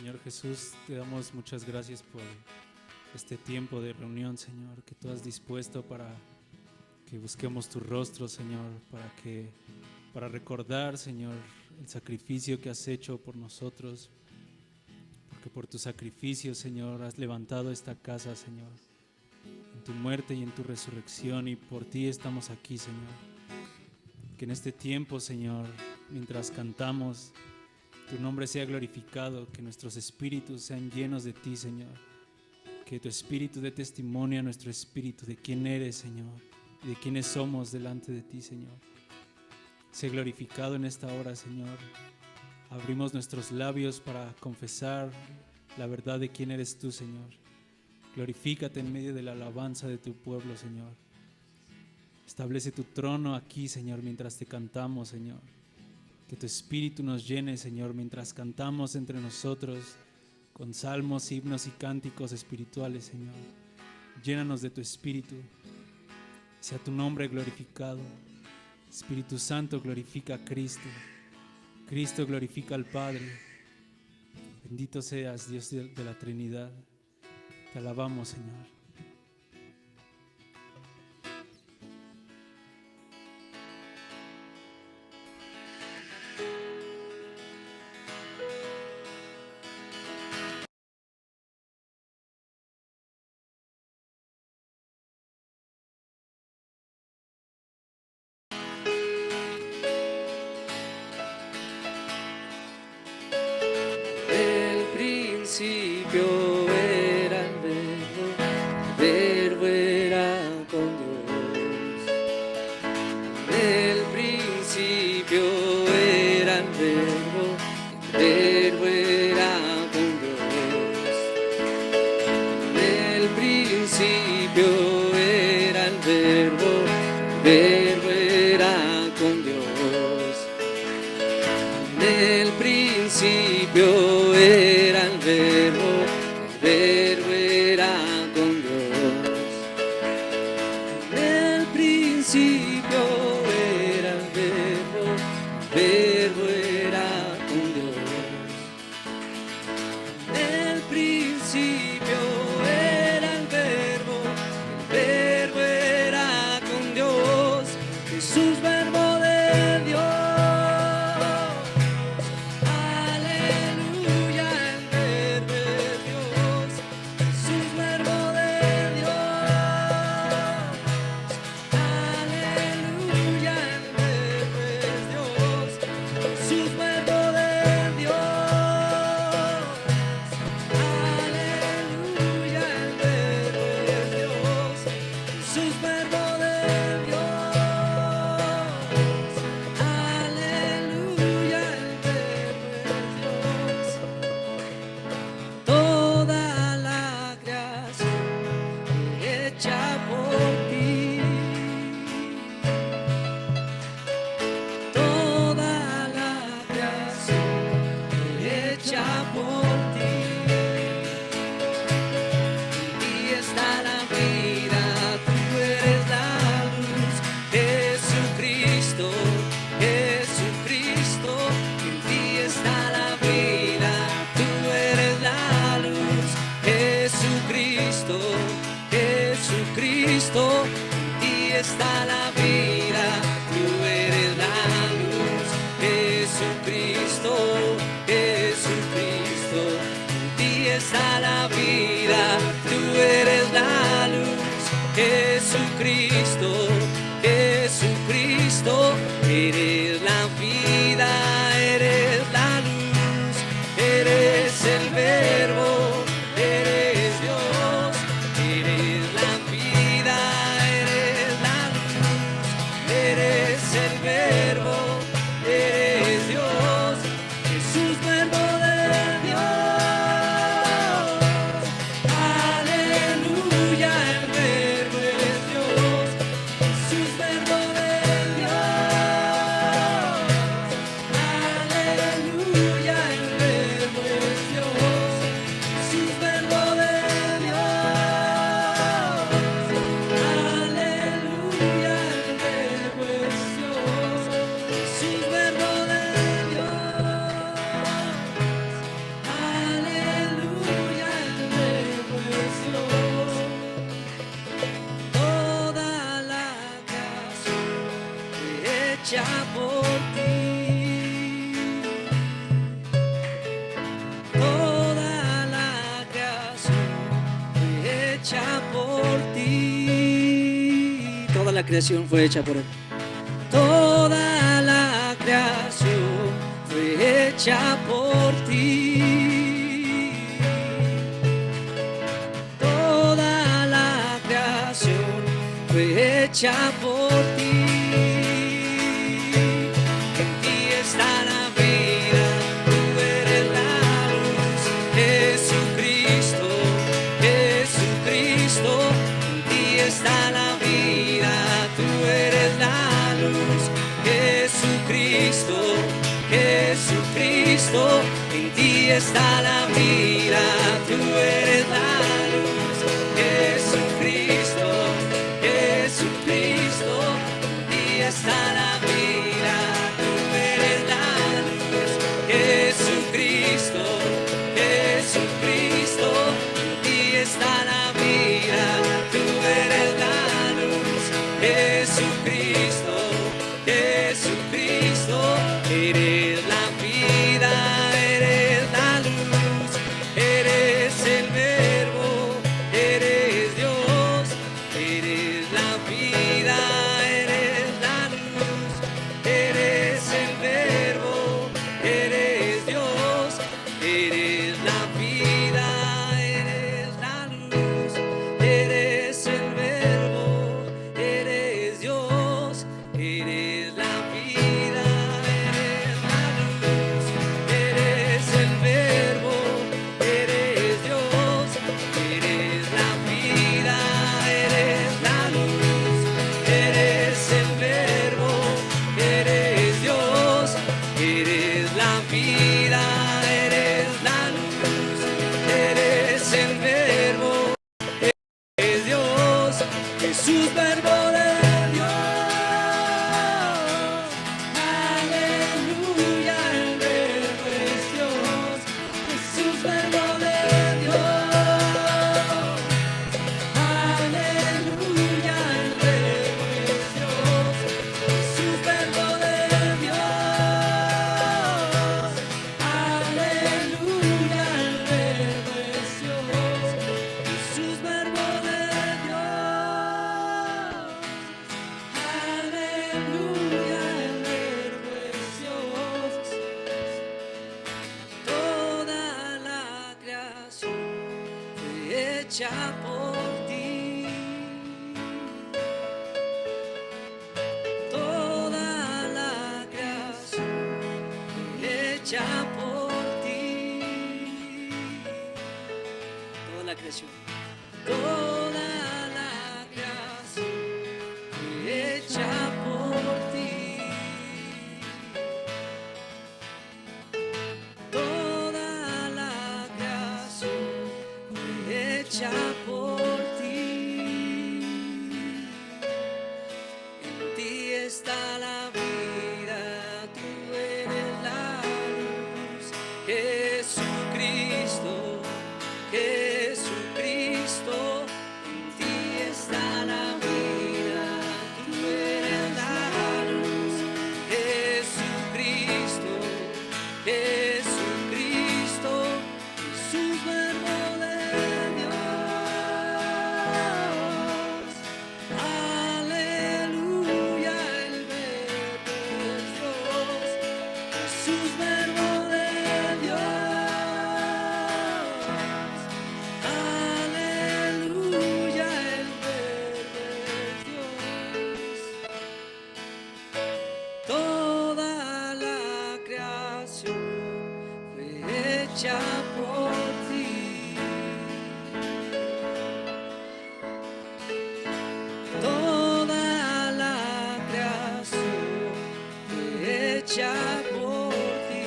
Señor Jesús, te damos muchas gracias por este tiempo de reunión, Señor, que tú has dispuesto para que busquemos tu rostro, Señor, para recordar, Señor, el sacrificio que has hecho por nosotros, porque por tu sacrificio, Señor, has levantado esta casa, Señor, en tu muerte y en tu resurrección, y por ti estamos aquí, Señor. Que en este tiempo, Señor, mientras cantamos, tu nombre sea glorificado, que nuestros espíritus sean llenos de ti, Señor. Que tu espíritu dé testimonio a nuestro espíritu de quién eres, Señor, y de quiénes somos delante de ti, Señor. Sé glorificado en esta hora, Señor. Abrimos nuestros labios para confesar la verdad de quién eres tú, Señor. Glorifícate en medio de la alabanza de tu pueblo, Señor. Establece tu trono aquí, Señor, mientras te cantamos, Señor. Que tu espíritu nos llene, Señor, mientras cantamos entre nosotros con salmos, himnos y cánticos espirituales, Señor. Llénanos de tu espíritu. Sea tu nombre glorificado. Espíritu Santo, glorifica a Cristo. Cristo glorifica al Padre. Bendito seas, Dios de la Trinidad. Te alabamos, Señor. El principio era el verbo era con Dios. El principio era el verbo era con Dios. El principio era el verbo era con Dios. El principio era el verbo era con Dios. El principio era el verbo era con Dios. El principio era el verbo era con Dios. Jesús, verbo de Dios. Jesucristo, en ti está la vida, tú eres la luz. Jesucristo, Jesucristo, en ti está la vida, tú eres la luz. Jesucristo, Jesucristo, eres la vida, eres la luz, eres el verbo. hecha por ti. Toda la creación fue hecha por ti. Toda la creación fue hecha por él. Toda la creación fue hecha por ti. Toda la creación fue hecha por ti. En ti está la vida, tú eres la luz. Jesucristo, Jesucristo, en ti está la vida, tú eres la luz. Jesucristo, Jesucristo, en ti está la vida, tú eres la luz. Jesucristo, Jesucristo, en ti está la vida, tú eres la luz. Jesucristo, Jesucristo, en ti está la vida, tú eres la luz. Jesucristo, Jesucristo, eres la vida, eres la luz, eres el verbo, eres Dios, eres la vida, eres la luz, eres el verbo, eres Dios, eres la vida, eres la luz, eres el verbo, eres Dios, eres la vida, eres la luz, eres el verbo, eres Dios, eres la vida, eres la luz, eres el verbo, eres Dios, eres la vida, eres la luz, eres el verbo, eres Dios, Jesús, verbo de Dios. Aleluya, el verbo es Dios, Jesús, verbo de Dios. Aleluya, el verbo es Dios, Jesús, verbo de Dios. Aleluya, el verbo es Dios, Jesús, verbo de Dios. Aleluya, el verbo es Dios. Toda la creación fue hecha por ti. Toda la creación fue hecha por ti. Toda la creación. Toda la creación fue hecha por ti. Toda la creación fue hecha por ti. En ti está la vida, tú eres la luz. Jesucristo, Jesucristo, en ti está la vida, tú eres la luz. Jesucristo, Jesucristo, Jesús, verbo de Dios. Aleluya, el verbo es Dios, Jesús, verbo de Dios. Aleluya, el verbo es Dios. Toda la creación fue hecha por ti. Toda la creación fue hecha por ti.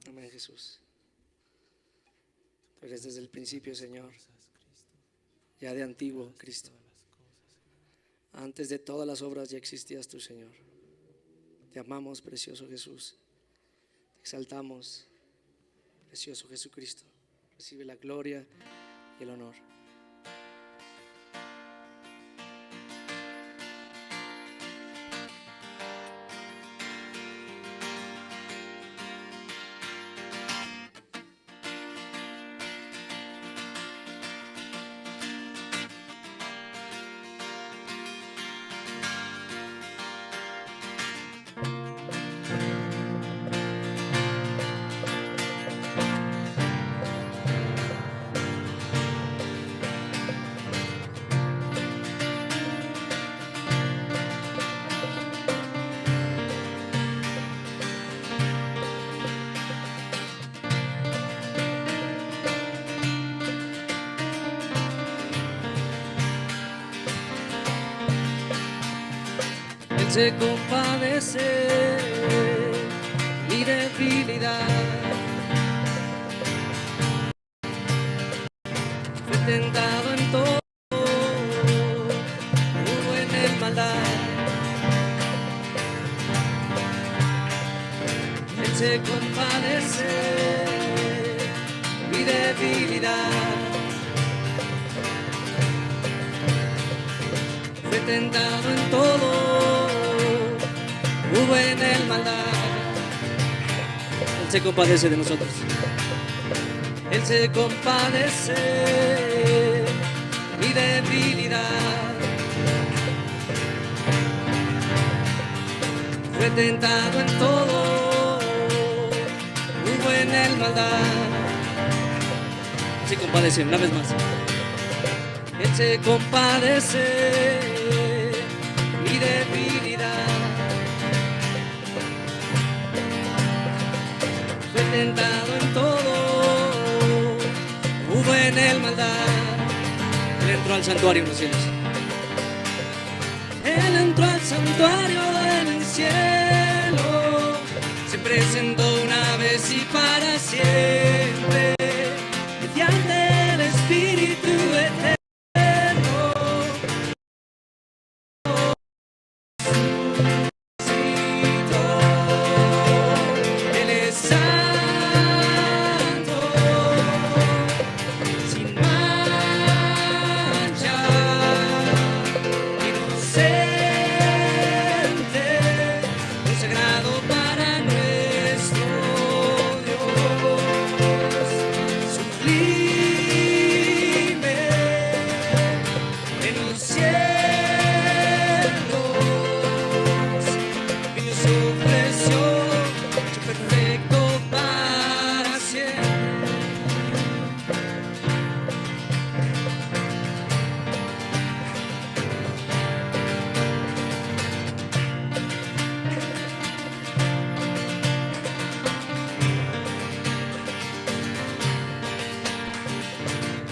Amén, Jesús. Tú eres desde el principio, Señor, ya de antiguo, Cristo. Antes de todas las obras ya existías tú, Señor. Te amamos, precioso Jesús. Te exaltamos, precioso Jesucristo. recibe la gloria y el honor. Él se compadece mi debilidad, fue tentado en todo, hubo en él maldad. Él se compadece mi debilidad, fue tentado en todo, hubo en él maldad. Él se compadece de nosotros. Él se compadece mi debilidad, fue tentado en todo, hubo en él maldad. Él se compadece, una vez más. Él se compadece mi debilidad, fue tentado en todo, hubo en él maldad. Él entró al santuario en los cielos. Él entró al santuario en el cielo, se presentó una vez y para siempre, mediante el Espíritu eterno.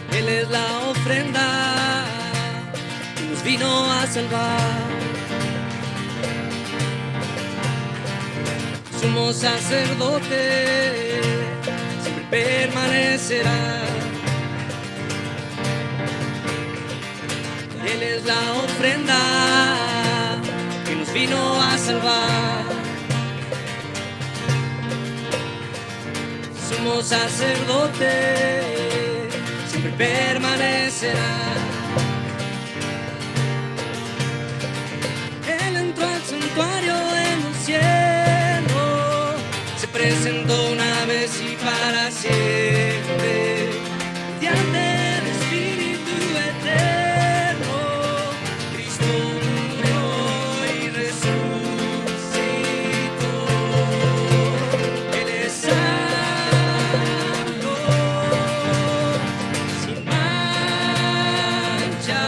Él es la ofrenda que nos vino a salvar. Sumo sacerdote siempre permanecerá. Él es la ofrenda que nos vino a salvar. Sumo sacerdote siempre permanecerá. Él entró al santuario en el cielo, se presentó una vez y para siempre, mediante el Espíritu eterno. Cristo murió y resucitó. Él es santo, sin mancha,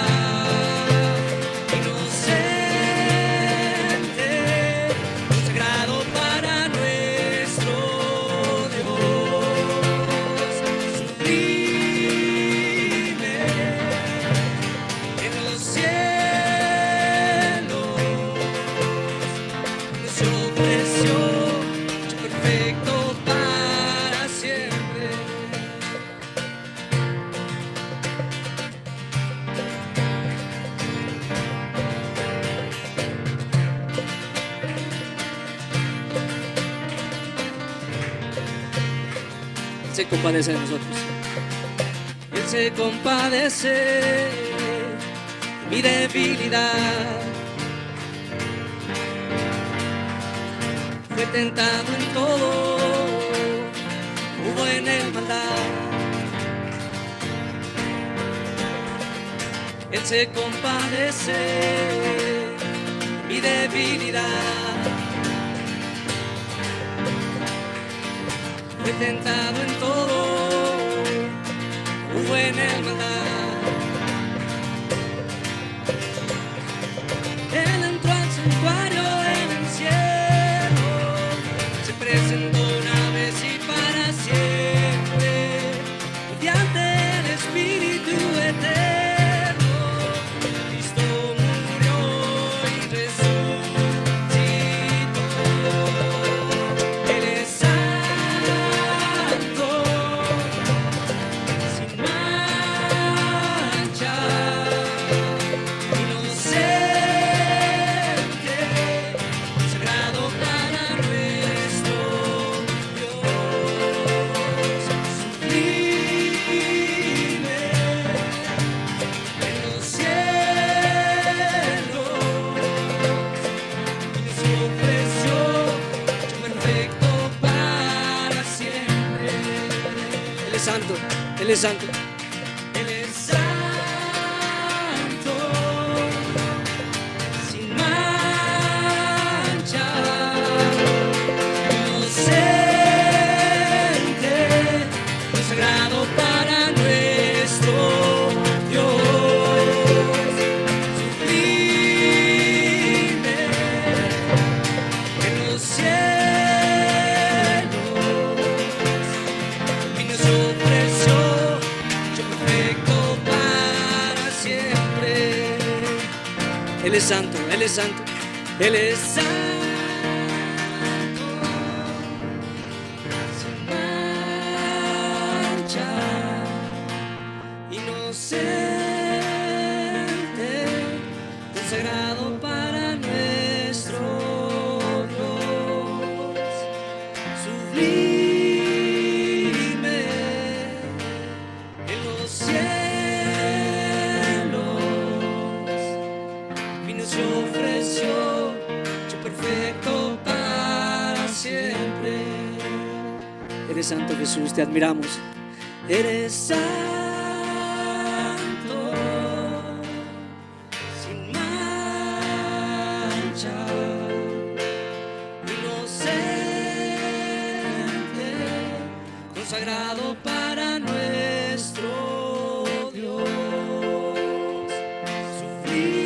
inocente, consagrado para nuestro Dios. Sublime en los cielos, nos ofreció hecho perfecto para siempre. Se compadece de nosotros. se compadece de mi debilidad. Fue tentado en todo, hubo en él maldad. Él se compadece de mi debilidad. Fue tentado en todo, hubo en él maldad. Él entró al santuario en el cielo, se presentó una vez y para siempre, mediante el Espíritu eterno. Cristo murió y resucitó. Él es santo, sin mancha, inocente, sagrado para nuestro Dios, sublime en los cielos, y se ofreció hecho perfecto para siempre. Él es santo, Él es santo, Él es santo, sin mancha, inocente, consagrado para nuestro Dios, sublime en los cielos, vino y se ofreció, hecho perfecto para siempre. Él es santo, Él es santo, Él es santo, sin mancha, inocente, consagrado para nuestro Dios, sublime en los cielos, vino y se ofreció, hecho perfecto para siempre. Eres santo, Jesús, te admiramos. Eres santo, sin mancha, inocente, consagrado para nuestro Dios, sublime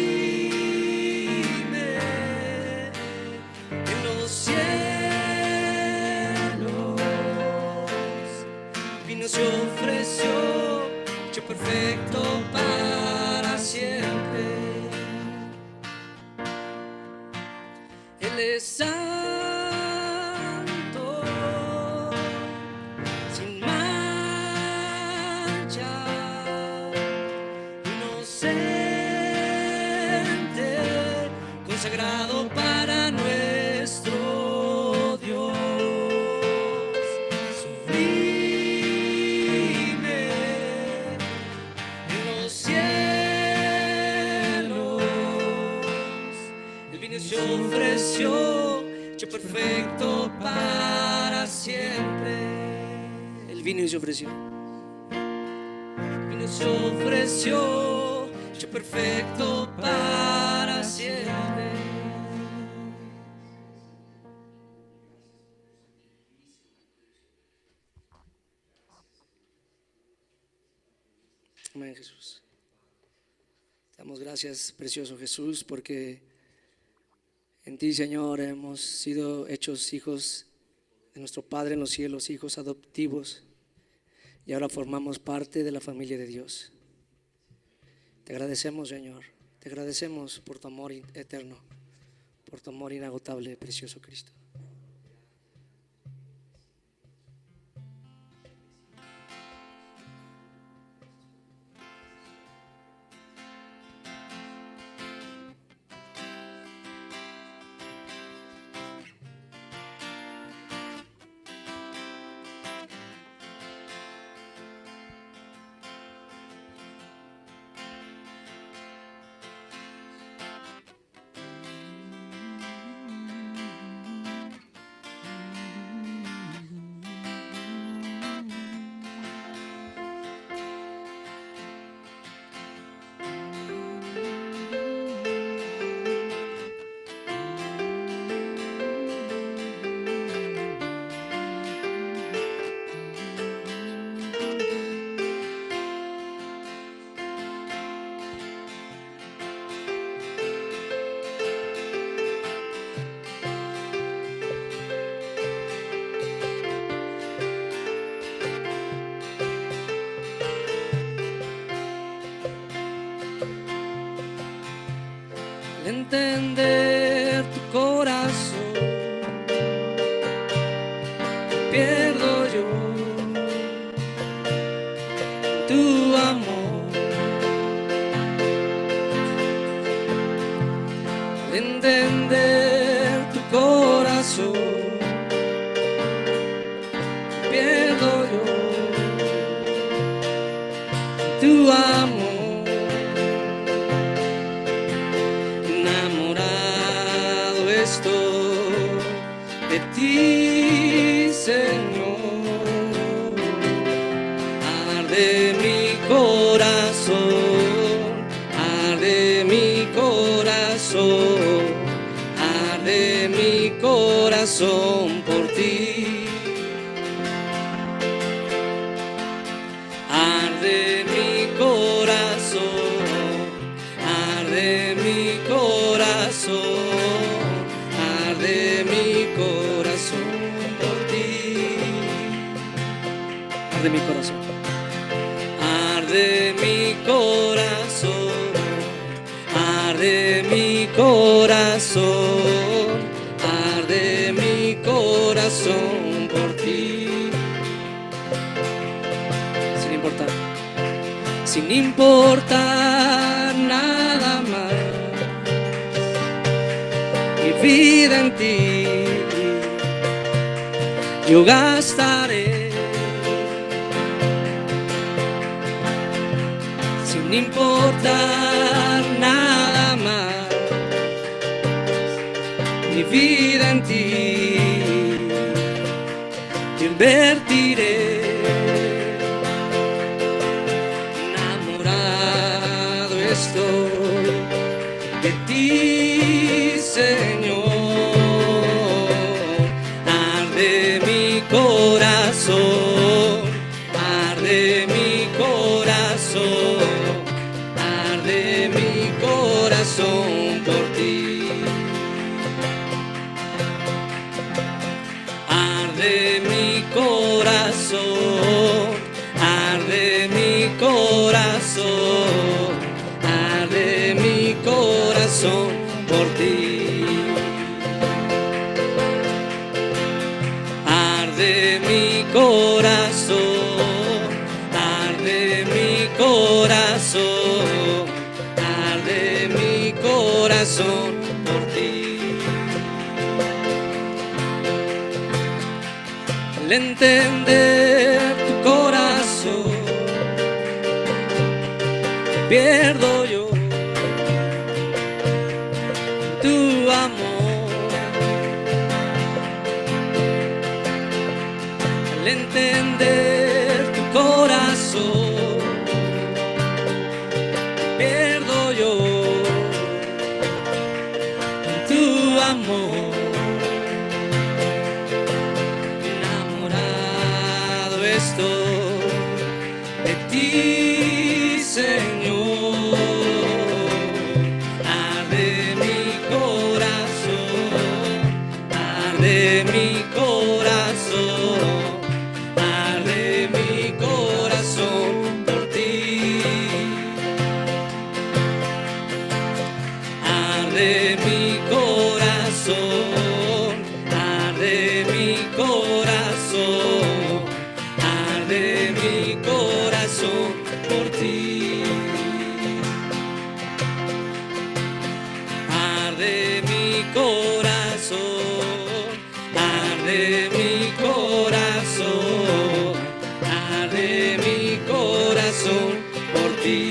en los cielos, vino y se ofreció, hecho perfecto para siempre. Él es santo, sin mancha, inocente, consagrado para nuestro Dios, sublime en los cielos. Él vino y se ofreció, hecho perfecto para siempre. Él vino y se ofreció. Vino y se ofreció, hecho perfecto para siempre. Amén, Jesús. Te damos gracias, precioso Jesús, porque en ti, Señor, hemos sido hechos hijos de nuestro Padre en los cielos, hijos adoptivos, y ahora formamos parte de la familia de Dios. Te agradecemos, Señor, te agradecemos por tu amor eterno, por tu amor inagotable, precioso Cristo. entender tu corazón, pierdo yo tu amor. Al entender tu corazón, pierdo yo tu amor. Enamorado estoy de ti, Señor. Arde mi corazón, arde mi corazón, arde mi corazón por ti. Arde mi corazón, arde mi corazón, arde mi corazón por ti. Arde mi corazón, arde mi corazón, arde mi corazón, arde mi corazón por ti. Sin importar nada más, mi vida en ti yo gastaré. Sin importar nada más, mi vida en ti yo invertiré. Estoy de ti, Señor. Arde mi corazón, arde mi corazón, arde mi corazón por ti. Arde mi corazón, arde mi corazón, arde mi corazón por ti. Arde mi corazón, arde mi corazón, arde mi corazón por ti. Al entender tu corazón, pierdo yo tu amor. Al entender tu corazón, pierdo yo tu amor. Enamorado estoy de ti, Señor. Arde mi corazón, arde mi corazón, arde mi corazón por ti. Arde mi corazón, arde mi corazón, arde mi corazón por ti. Arde mi corazón, arde mi corazón, arde mi corazón por ti.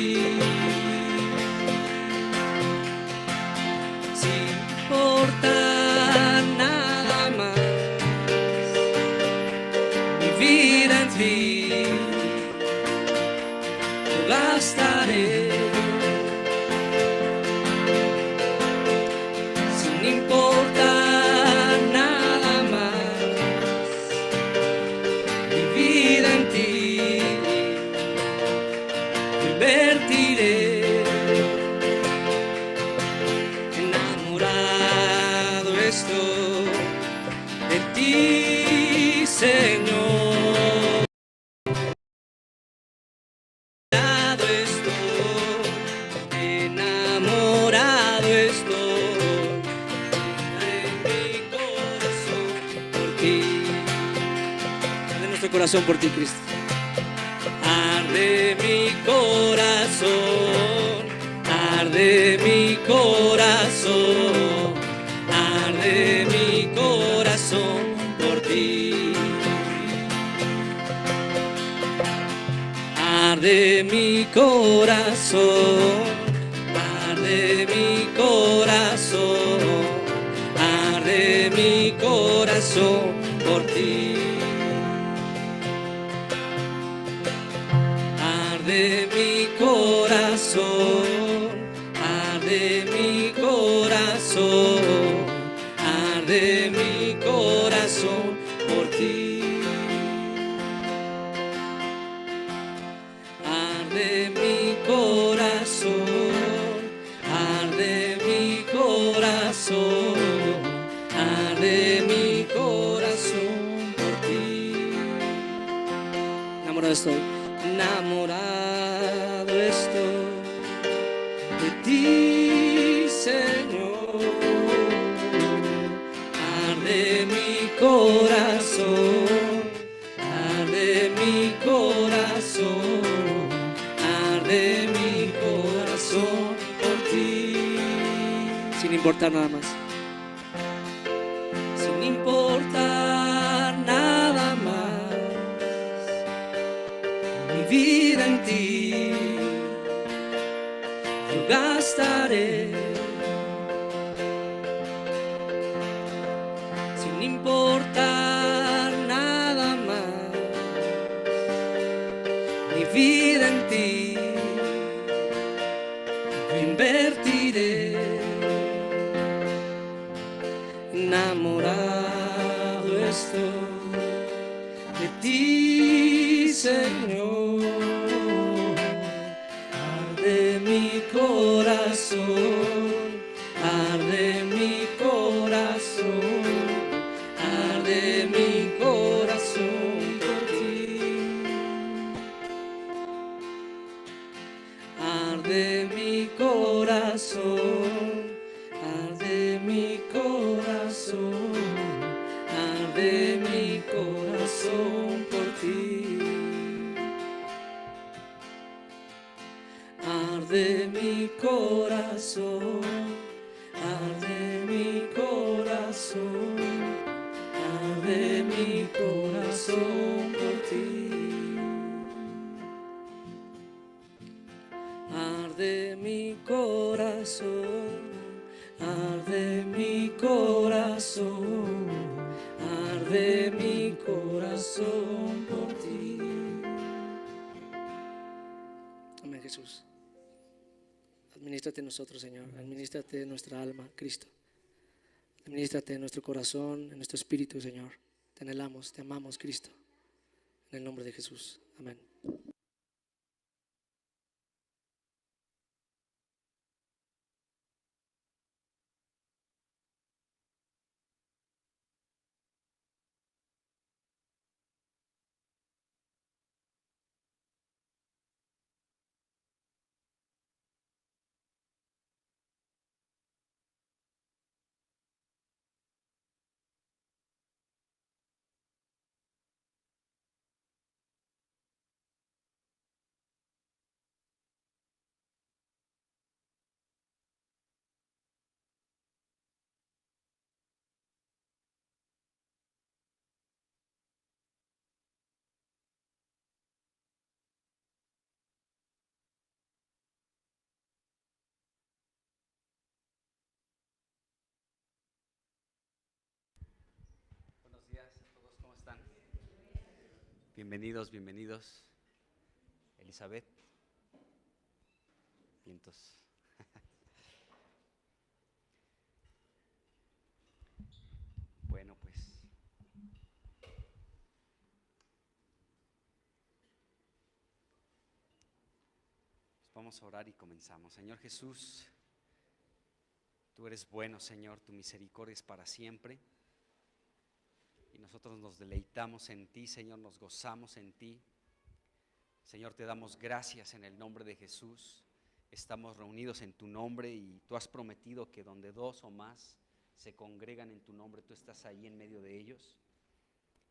Sin importar nada más, mi vida en ti yo gastaré. Sin importar nada más, mi vida en ti invertiré. Enamorado estoy de ti, Señor. Enamorado estoy corazón por ti, Cristo. Arde mi corazón, arde mi corazón, arde mi corazón por ti. Arde mi corazón, arde mi corazón, arde mi corazón por ti. Arde mi corazón, arde mi corazón, arde mi corazón por ti. Arde mi corazón, arde mi corazón, arde mi corazón por ti. Enamorado estoy, enamorado estoy de ti, Señor. Arde mi corazón, arde mi corazón, arde mi corazón por ti. Sin importar nada más. Sin importar nada más. Mi vida en ti yo gastaré. Sin importar nada más. Mi vida en ti yo invertiré. Enamorado estoy de ti, Señor. Arde mi corazón, arde mi corazón, arde mi corazón por ti. Arde mi corazón, arde mi corazón, arde mi corazón por ti. Arde mi corazón, arde mi corazón, arde mi corazón por ti. Arde mi corazón, arde mi corazón, arde mi corazón por ti. Amén, Jesús. Adminístrate en nosotros, Señor. Adminístrate en nuestra alma, Cristo. Adminístrate en nuestro corazón, en nuestro espíritu, Señor. Te anhelamos, te amamos, Cristo. En el nombre de Jesús. Amén. Buenos días a todos, ¿cómo están? Bienvenidos, bienvenidos. Elizabeth. Vientos. Bueno, pues vamos a orar y comenzamos. Señor Jesús, tú eres bueno, Señor, tu misericordia es para siempre. Y nosotros nos deleitamos en ti, Señor, nos gozamos en ti. Señor, te damos gracias en el nombre de Jesús. Estamos reunidos en tu nombre y tú has prometido que donde dos o más se congregan en tu nombre, tú estás ahí en medio de ellos.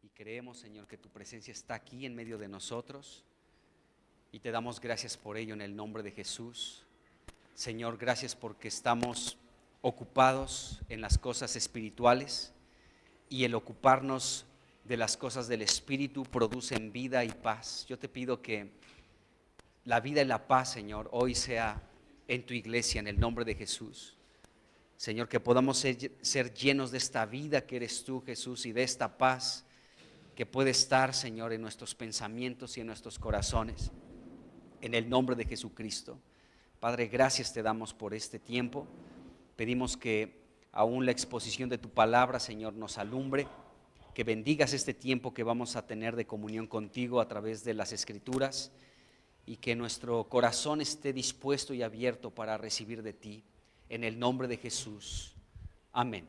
y creemos, Señor, que tu presencia está aquí en medio de nosotros y te damos gracias por ello en el nombre de Jesús. Señor, gracias porque estamos ocupados en las cosas espirituales y el ocuparnos de las cosas del Espíritu producen vida y paz. Yo te pido que la vida y la paz, Señor, hoy sea en tu iglesia en el nombre de Jesús. Señor, que podamos ser llenos de esta vida que eres tú, Jesús, y de esta paz que puede estar, Señor, en nuestros pensamientos y en nuestros corazones, en el nombre de Jesucristo. Padre, gracias te damos por este tiempo. Pedimos que aún la exposición de tu palabra, Señor, nos alumbre, que bendigas este tiempo que vamos a tener de comunión contigo a través de las Escrituras y que nuestro corazón esté dispuesto y abierto para recibir de ti. En el nombre de Jesús. Amén.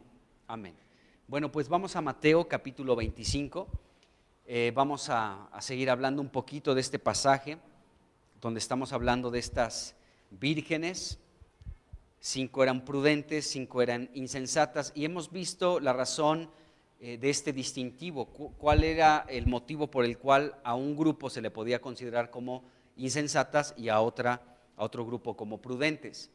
Amén. Bueno, pues vamos a Mateo capítulo 25. Vamos a seguir hablando un poquito de este pasaje donde estamos hablando de estas vírgenes. 5 eran prudentes, 5 eran insensatas, y hemos visto la razón de este distintivo. ¿Cuál era el motivo por el cual a un grupo se le podía considerar como insensatas y a otro grupo como prudentes?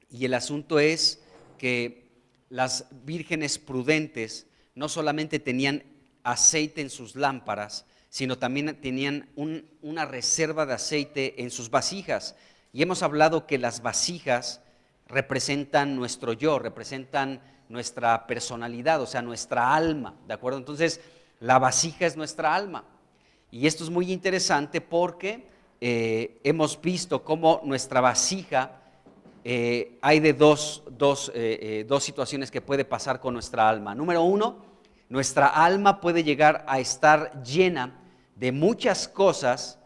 Y el asunto es que las vírgenes prudentes no solamente tenían aceite en sus lámparas, sino también tenían una reserva de aceite en sus vasijas. Y hemos hablado que las vasijas representan nuestro yo, representan nuestra personalidad, o sea, nuestra alma, ¿de acuerdo? Entonces, la vasija es nuestra alma. Y esto es muy interesante porque hemos visto cómo nuestra vasija, hay de dos situaciones que puede pasar con nuestra alma. Número 1, nuestra alma puede llegar a estar llena de muchas cosas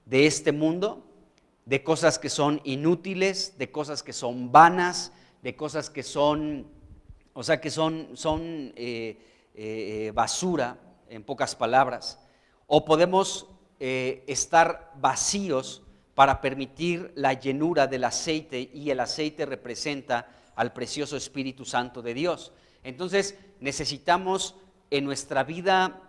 de este mundo, de cosas que son inútiles, de cosas que son vanas, de cosas que son, o sea, que son basura, en pocas palabras. O podemos estar vacíos para permitir la llenura del aceite, y el aceite representa al precioso Espíritu Santo de Dios. Entonces necesitamos en nuestra vida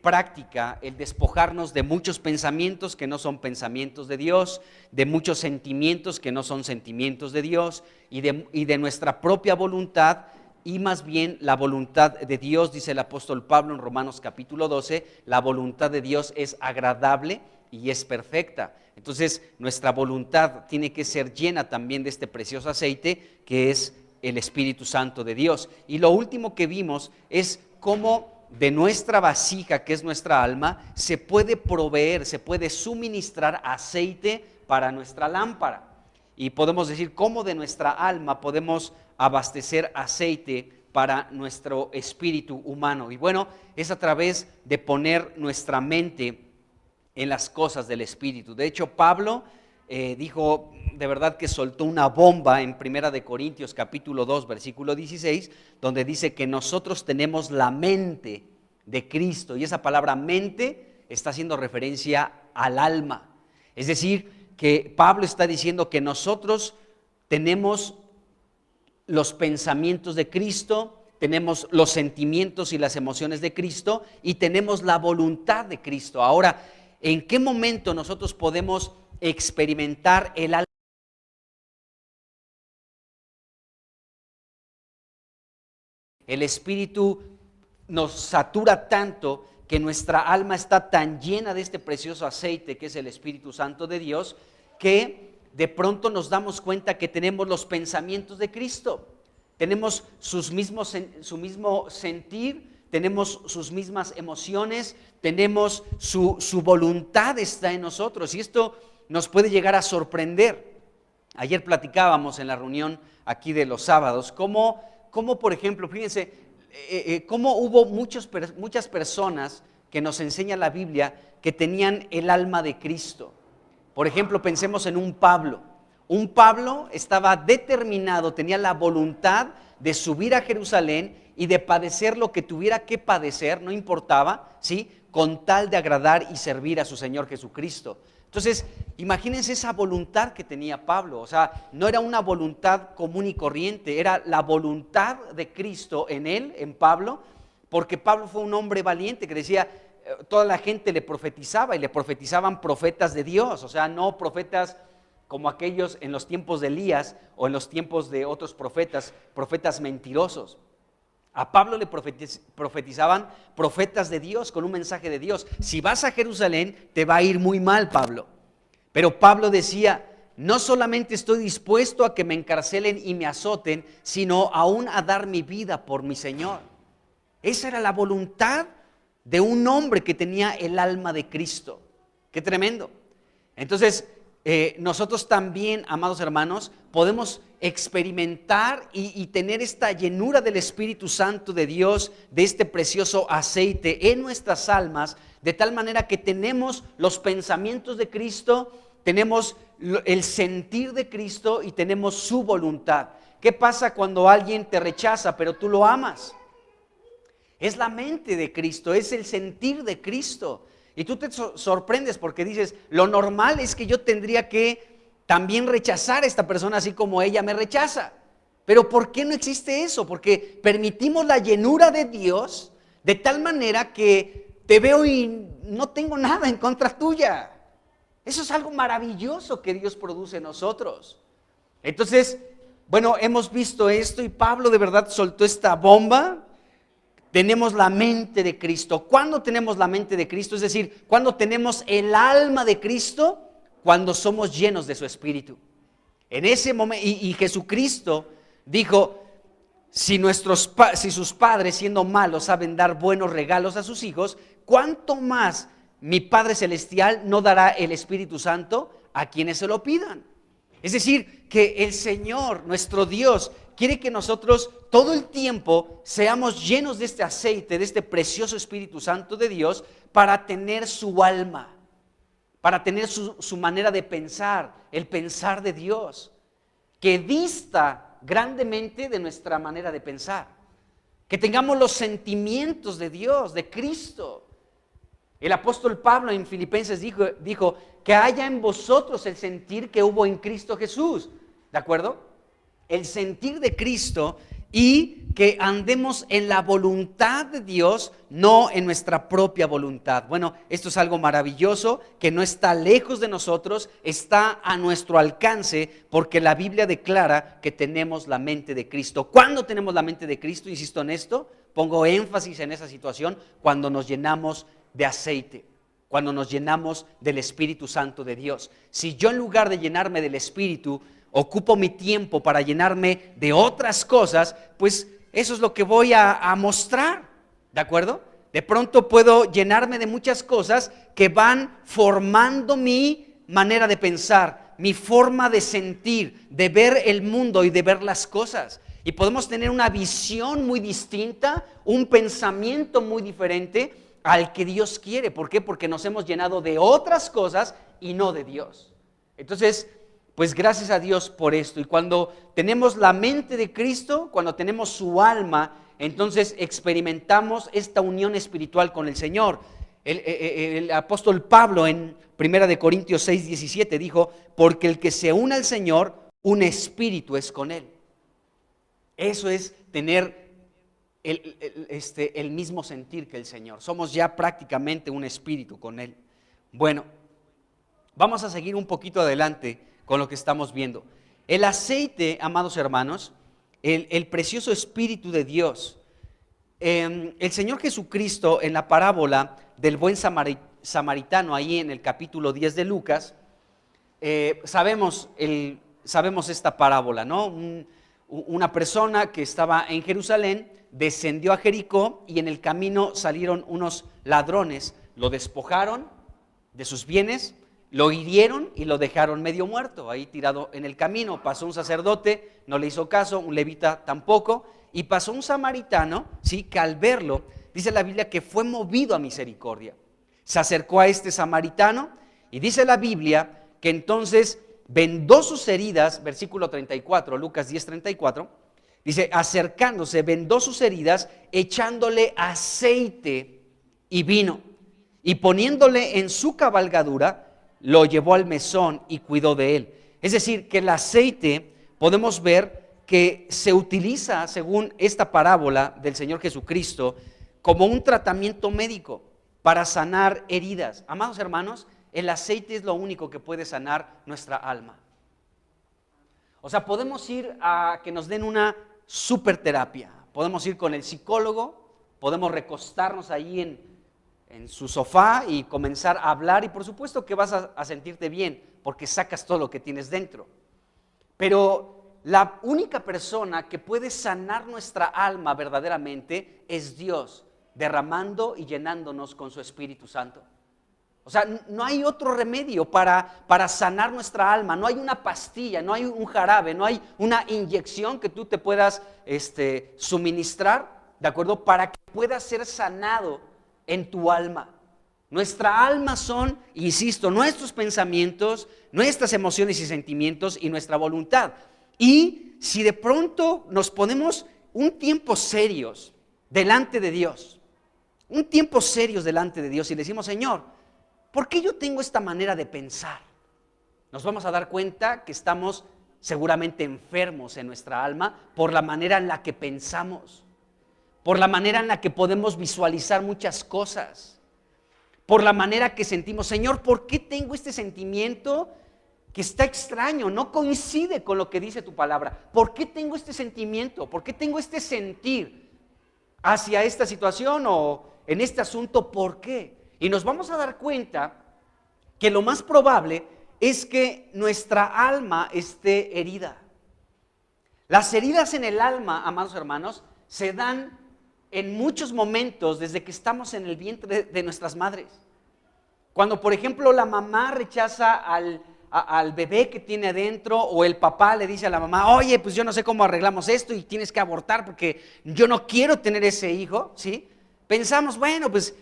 práctica el despojarnos de muchos pensamientos que no son pensamientos de Dios, de muchos sentimientos que no son sentimientos de Dios, y de nuestra propia voluntad, y más bien la voluntad de Dios. Dice el apóstol Pablo en Romanos capítulo 12, la voluntad de Dios es agradable y es perfecta. Entonces nuestra voluntad tiene que ser llena también de este precioso aceite que es el Espíritu Santo de Dios. Y lo último que vimos es cómo de nuestra vasija, que es nuestra alma, se puede proveer, se puede suministrar aceite para nuestra lámpara. Y podemos decir cómo de nuestra alma podemos abastecer aceite para nuestro espíritu humano. Y bueno, es a través de poner nuestra mente en las cosas del Espíritu. De hecho, Pablo dijo, de verdad que soltó una bomba en 1 Corintios capítulo 2, versículo 16, donde dice que nosotros tenemos la mente de Cristo, y esa palabra mente está haciendo referencia al alma. Es decir, que Pablo está diciendo que nosotros tenemos los pensamientos de Cristo, tenemos los sentimientos y las emociones de Cristo, y tenemos la voluntad de Cristo. Ahora, ¿en qué momento nosotros podemos experimentar el alma? El Espíritu nos satura tanto que nuestra alma está tan llena de este precioso aceite que es el Espíritu Santo de Dios, que de pronto nos damos cuenta que tenemos los pensamientos de Cristo, tenemos su mismo sentir, tenemos sus mismas emociones, tenemos su voluntad está en nosotros, y esto nos puede llegar a sorprender. Ayer platicábamos en la reunión aquí de los sábados cómo por ejemplo, fíjense, cómo hubo muchas personas que nos enseña la Biblia que tenían el alma de Cristo. Por ejemplo, pensemos en un Pablo. Un Pablo estaba determinado, tenía la voluntad de subir a Jerusalén y de padecer lo que tuviera que padecer, no importaba, ¿sí?, con tal de agradar y servir a su Señor Jesucristo. Entonces, imagínense esa voluntad que tenía Pablo. O sea, no era una voluntad común y corriente, era la voluntad de Cristo en él, en Pablo, porque Pablo fue un hombre valiente que decía, toda la gente le profetizaba y le profetizaban profetas de Dios, o sea, no profetas como aquellos en los tiempos de Elías o en los tiempos de otros profetas, profetas mentirosos. A Pablo le profetizaban profetas de Dios con un mensaje de Dios. Si vas a Jerusalén te va a ir muy mal, Pablo. Pero Pablo decía, no solamente estoy dispuesto a que me encarcelen y me azoten, sino aún a dar mi vida por mi Señor. Esa era la voluntad de un hombre que tenía el alma de Cristo. ¡Qué tremendo! Entonces, nosotros también, amados hermanos, podemos experimentar y tener esta llenura del Espíritu Santo de Dios, de este precioso aceite en nuestras almas, de tal manera que tenemos los pensamientos de Cristo, tenemos el sentir de Cristo y tenemos su voluntad. ¿Qué pasa cuando alguien te rechaza pero tú lo amas? Es la mente de Cristo, es el sentir de Cristo. Y tú te sorprendes porque dices, lo normal es que yo tendría que también rechazar a esta persona así como ella me rechaza. Pero ¿por qué no existe eso? Porque permitimos la llenura de Dios de tal manera que te veo y no tengo nada en contra tuya. Eso es algo maravilloso que Dios produce en nosotros. Entonces, bueno, hemos visto esto y Pablo de verdad soltó esta bomba. Tenemos la mente de Cristo. ¿Cuándo tenemos la mente de Cristo? Es decir, ¿cuándo tenemos el alma de Cristo? Cuando somos llenos de su Espíritu. En ese momento, y Jesucristo dijo, si sus padres siendo malos saben dar buenos regalos a sus hijos, ¿cuánto más mi Padre Celestial no dará el Espíritu Santo a quienes se lo pidan? Es decir, que el Señor, nuestro Dios, quiere que nosotros todo el tiempo seamos llenos de este aceite, de este precioso Espíritu Santo de Dios, para tener su alma, para tener su manera de pensar, el pensar de Dios, que dista grandemente de nuestra manera de pensar, que tengamos los sentimientos de Dios, de Cristo. El apóstol Pablo en Filipenses dijo que haya en vosotros el sentir que hubo en Cristo Jesús, ¿de acuerdo? El sentir de Cristo y que andemos en la voluntad de Dios, no en nuestra propia voluntad. Bueno, esto es algo maravilloso que no está lejos de nosotros, está a nuestro alcance porque la Biblia declara que tenemos la mente de Cristo. ¿Cuándo tenemos la mente de Cristo? Insisto en esto, pongo énfasis en esa situación, cuando nos llenamos de aceite, cuando nos llenamos del Espíritu Santo de Dios. Si yo en lugar de llenarme del Espíritu ocupo mi tiempo para llenarme de otras cosas, pues eso es lo que voy a mostrar, ¿de acuerdo? De pronto puedo llenarme de muchas cosas que van formando mi manera de pensar, mi forma de sentir, de ver el mundo y de ver las cosas. Y podemos tener una visión muy distinta, un pensamiento muy diferente al que Dios quiere. ¿Por qué? Porque nos hemos llenado de otras cosas y no de Dios. Entonces, pues gracias a Dios por esto. Y cuando tenemos la mente de Cristo, cuando tenemos su alma, entonces experimentamos esta unión espiritual con el Señor. El apóstol Pablo en 1 Corintios 6:17 dijo, porque el que se une al Señor, un espíritu es con él. Eso es tener el mismo sentir que el Señor. Somos ya prácticamente un espíritu con él. Bueno, vamos a seguir un poquito adelante con lo que estamos viendo. El aceite, amados hermanos, el precioso Espíritu de Dios, el Señor Jesucristo en la parábola del buen samaritano, ahí en el capítulo 10 de Lucas, sabemos esta parábola, ¿no? Una persona que estaba en Jerusalén descendió a Jericó y en el camino salieron unos ladrones, lo despojaron de sus bienes, lo hirieron y lo dejaron medio muerto, ahí tirado en el camino. Pasó un sacerdote, no le hizo caso, un levita tampoco, y pasó un samaritano, ¿sí? Que al verlo, dice la Biblia que fue movido a misericordia. Se acercó a este samaritano y dice la Biblia que entonces vendó sus heridas, versículo 34, Lucas 10:34, dice, acercándose, vendó sus heridas, echándole aceite y vino, y poniéndole en su cabalgadura, lo llevó al mesón y cuidó de él. Es decir, que el aceite podemos ver que se utiliza, según esta parábola del Señor Jesucristo, como un tratamiento médico para sanar heridas. Amados hermanos, el aceite es lo único que puede sanar nuestra alma. O sea, podemos ir a que nos den una superterapia, podemos ir con el psicólogo, podemos recostarnos ahí en su sofá y comenzar a hablar, y por supuesto que vas a sentirte bien porque sacas todo lo que tienes dentro. Pero la única persona que puede sanar nuestra alma verdaderamente es Dios, derramando y llenándonos con su Espíritu Santo. O sea, no hay otro remedio para sanar nuestra alma, no hay una pastilla, no hay un jarabe, no hay una inyección que tú te puedas suministrar, ¿de acuerdo? Para que puedas ser sanado en tu alma. Nuestra alma son, insisto, nuestros pensamientos, nuestras emociones y sentimientos y nuestra voluntad. Y si de pronto nos ponemos un tiempo serios delante de Dios, y le decimos, Señor, ¿por qué yo tengo esta manera de pensar? Nos vamos a dar cuenta que estamos seguramente enfermos en nuestra alma por la manera en la que pensamos, por la manera en la que podemos visualizar muchas cosas, por la manera que sentimos. Señor, ¿por qué tengo este sentimiento que está extraño? No coincide con lo que dice tu palabra. ¿Por qué tengo este sentimiento? ¿Por qué tengo este sentir hacia esta situación o en este asunto? ¿Por qué? Y nos vamos a dar cuenta que lo más probable es que nuestra alma esté herida. Las heridas en el alma, amados hermanos, se dan en muchos momentos desde que estamos en el vientre de nuestras madres. Cuando, por ejemplo, la mamá rechaza al bebé que tiene adentro, o el papá le dice a la mamá, oye, pues yo no sé cómo arreglamos esto y tienes que abortar porque yo no quiero tener ese hijo, ¿sí? Pensamos, bueno, pues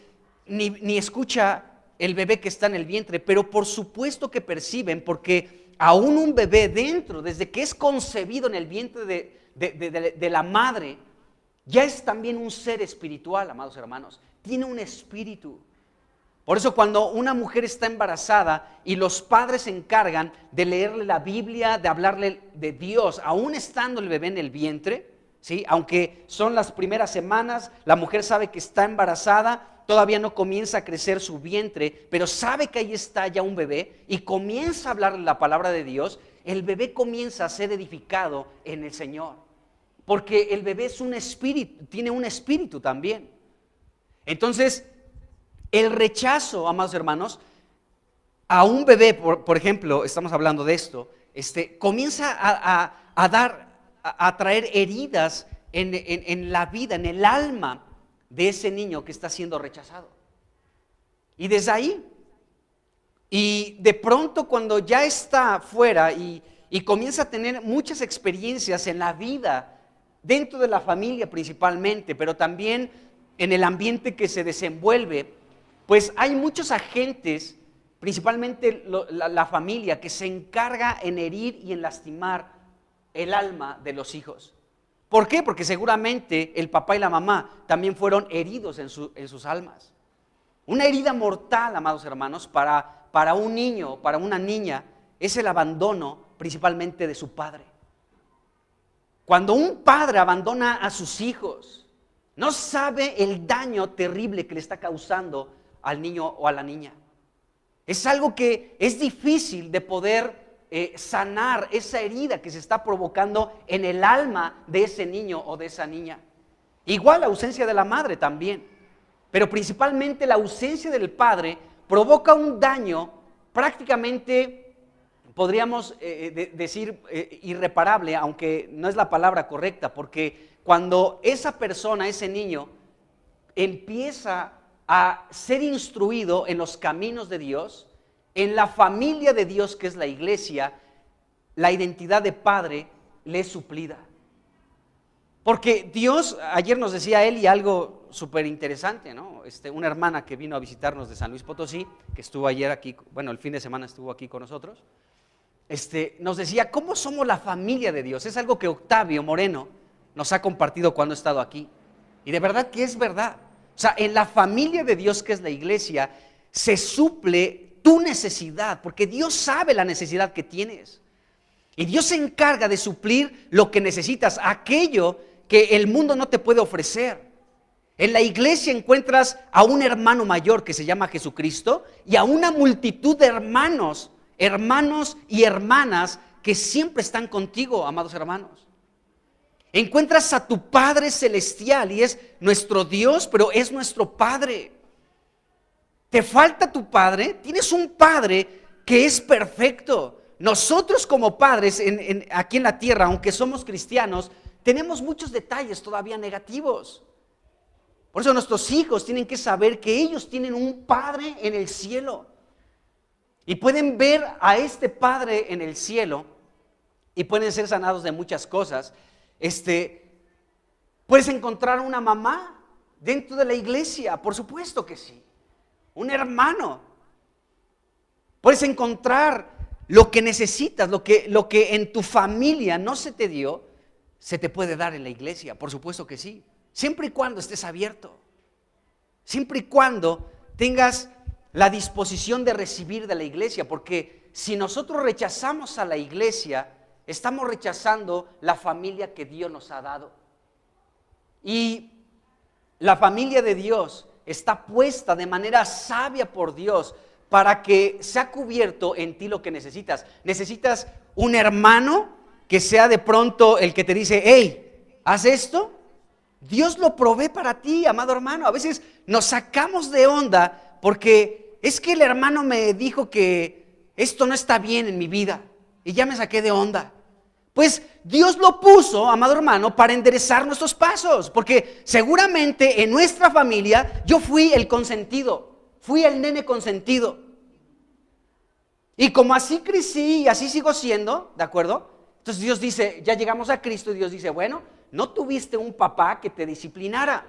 ni escucha el bebé que está en el vientre, pero por supuesto que perciben, porque aún un bebé dentro, desde que es concebido en el vientre de la madre, ya es también un ser espiritual, amados hermanos, tiene un espíritu. Por eso cuando una mujer está embarazada y los padres se encargan de leerle la Biblia, de hablarle de Dios, aún estando el bebé en el vientre, ¿sí? Aunque son las primeras semanas, la mujer sabe que está embarazada, todavía no comienza a crecer su vientre, pero sabe que ahí está ya un bebé y comienza a hablarle la palabra de Dios. El bebé comienza a ser edificado en el Señor, porque el bebé es un espíritu, tiene un espíritu también. Entonces, el rechazo, amados hermanos, a un bebé, por ejemplo, estamos hablando de esto, comienza a traer heridas en la vida, en el alma de ese niño que está siendo rechazado. Y desde ahí, y de pronto cuando ya está fuera y comienza a tener muchas experiencias en la vida, dentro de la familia principalmente, pero también en el ambiente que se desenvuelve, pues hay muchos agentes, principalmente la familia, que se encarga en herir y en lastimar el alma de los hijos. ¿Por qué? Porque seguramente el papá y la mamá también fueron heridos en sus almas. Una herida mortal, amados hermanos, para un niño, para una niña, es el abandono principalmente de su padre. Cuando un padre abandona a sus hijos, no sabe el daño terrible que le está causando al niño o a la niña. Es algo que es difícil de poder sanar esa herida que se está provocando en el alma de ese niño o de esa niña. Igual la ausencia de la madre también, pero principalmente la ausencia del padre provoca un daño prácticamente, podríamos decir irreparable, aunque no es la palabra correcta, porque cuando esa persona, ese niño, empieza a ser instruido en los caminos de Dios, en la familia de Dios que es la iglesia, la identidad de padre le es suplida. Porque Dios, ayer nos decía Eli algo súper interesante, ¿no? Una hermana que vino a visitarnos de San Luis Potosí, que estuvo ayer aquí, bueno, el fin de semana estuvo aquí con nosotros, nos decía, ¿cómo somos la familia de Dios? Es algo que Octavio Moreno nos ha compartido cuando ha estado aquí. Y de verdad que es verdad. O sea, en la familia de Dios que es la iglesia, se suple tu necesidad, porque Dios sabe la necesidad que tienes. Y Dios se encarga de suplir lo que necesitas, aquello que el mundo no te puede ofrecer. En la iglesia encuentras a un hermano mayor que se llama Jesucristo y a una multitud de hermanos y hermanas que siempre están contigo, amados hermanos. Encuentras a tu Padre Celestial y es nuestro Dios, pero es nuestro Padre. ¿Te falta tu Padre? Tienes un Padre que es perfecto. Nosotros como padres aquí en la tierra, aunque somos cristianos, tenemos muchos detalles todavía negativos. Por eso nuestros hijos tienen que saber que ellos tienen un Padre en el cielo. Y pueden ver a este Padre en el cielo y pueden ser sanados de muchas cosas. Puedes encontrar una mamá dentro de la iglesia, por supuesto que sí. Un hermano. Puedes encontrar lo que necesitas, lo que en tu familia no se te dio, se te puede dar en la iglesia, por supuesto que sí. Siempre y cuando estés abierto, siempre y cuando tengas la disposición de recibir de la iglesia, porque si nosotros rechazamos a la iglesia, estamos rechazando la familia que Dios nos ha dado. Y la familia de Dios está puesta de manera sabia por Dios para que sea cubierto en ti lo que necesitas. Necesitas un hermano que sea de pronto el que te dice, hey, haz esto. Dios lo provee para ti, amado hermano. A veces nos sacamos de onda porque es que el hermano me dijo que esto no está bien en mi vida y ya me saqué de onda. Pues Dios lo puso, amado hermano, para enderezar nuestros pasos, porque seguramente en nuestra familia yo fui el consentido, fui el nene consentido. Y como así crecí y así sigo siendo, ¿de acuerdo? Entonces Dios dice, ya llegamos a Cristo y Dios dice, bueno, no tuviste un papá que te disciplinara,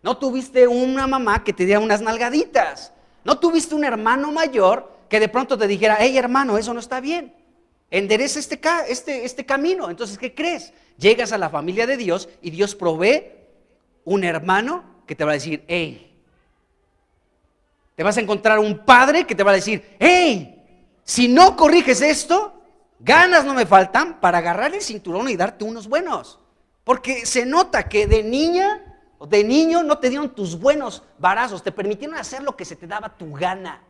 no tuviste una mamá que te diera unas nalgaditas, no tuviste un hermano mayor que de pronto te dijera, hey hermano, eso no está bien, endereza este camino. Entonces, ¿qué crees? Llegas a la familia de Dios y Dios provee un hermano que te va a decir, hey, te vas a encontrar un padre que te va a decir, hey, si no corriges esto, ganas no me faltan para agarrar el cinturón y darte unos buenos. Porque se nota que de niña o de niño no te dieron tus buenos varazos, te permitieron hacer lo que se te daba tu gana.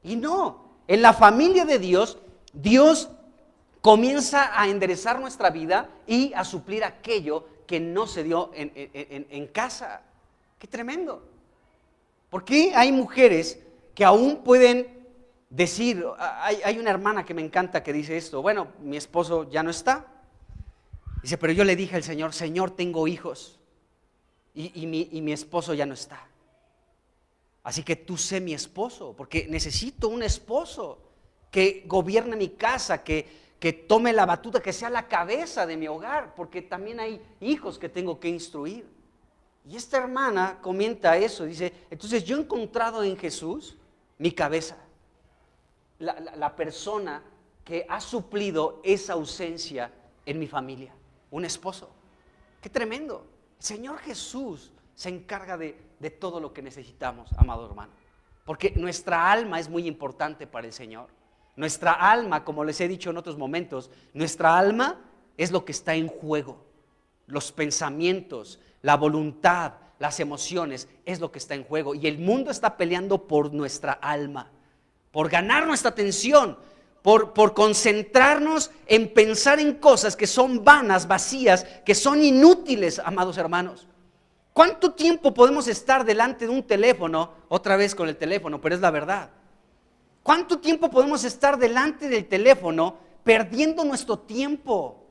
Y no, en la familia de Dios, Dios comienza a enderezar nuestra vida y a suplir aquello que no se dio en casa. ¡Qué tremendo! ¿Por qué hay mujeres que aún pueden decir, hay una hermana que me encanta que dice esto, bueno, mi esposo ya no está? Dice, pero yo le dije al Señor, Señor, tengo hijos y mi esposo ya no está. Así que tú sé mi esposo, porque necesito un esposo que gobierne mi casa, que tome la batuta, que sea la cabeza de mi hogar, porque también hay hijos que tengo que instruir. Y esta hermana comenta eso, dice, entonces yo he encontrado en Jesús mi cabeza, la persona que ha suplido esa ausencia en mi familia. Un esposo. ¡Qué tremendo! El Señor Jesús se encarga de todo lo que necesitamos, amado hermano. Porque nuestra alma es muy importante para el Señor. Nuestra alma, como les he dicho en otros momentos, nuestra alma es lo que está en juego. Los pensamientos, la voluntad, las emociones, es lo que está en juego. Y el mundo está peleando por nuestra alma, por ganar nuestra atención, por concentrarnos en pensar en cosas que son vanas, vacías, que son inútiles, amados hermanos. ¿Cuánto tiempo podemos estar delante de un teléfono? Otra vez con el teléfono, pero es la verdad. ¿Cuánto tiempo podemos estar delante del teléfono perdiendo nuestro tiempo?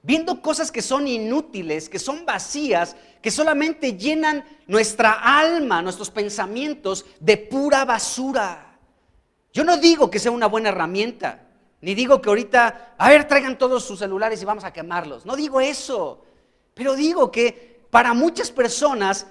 Viendo cosas que son inútiles, que son vacías, que solamente llenan nuestra alma, nuestros pensamientos de pura basura. Yo no digo que sea una buena herramienta, ni digo que ahorita, a ver, traigan todos sus celulares y vamos a quemarlos. No digo eso, pero digo que para muchas personas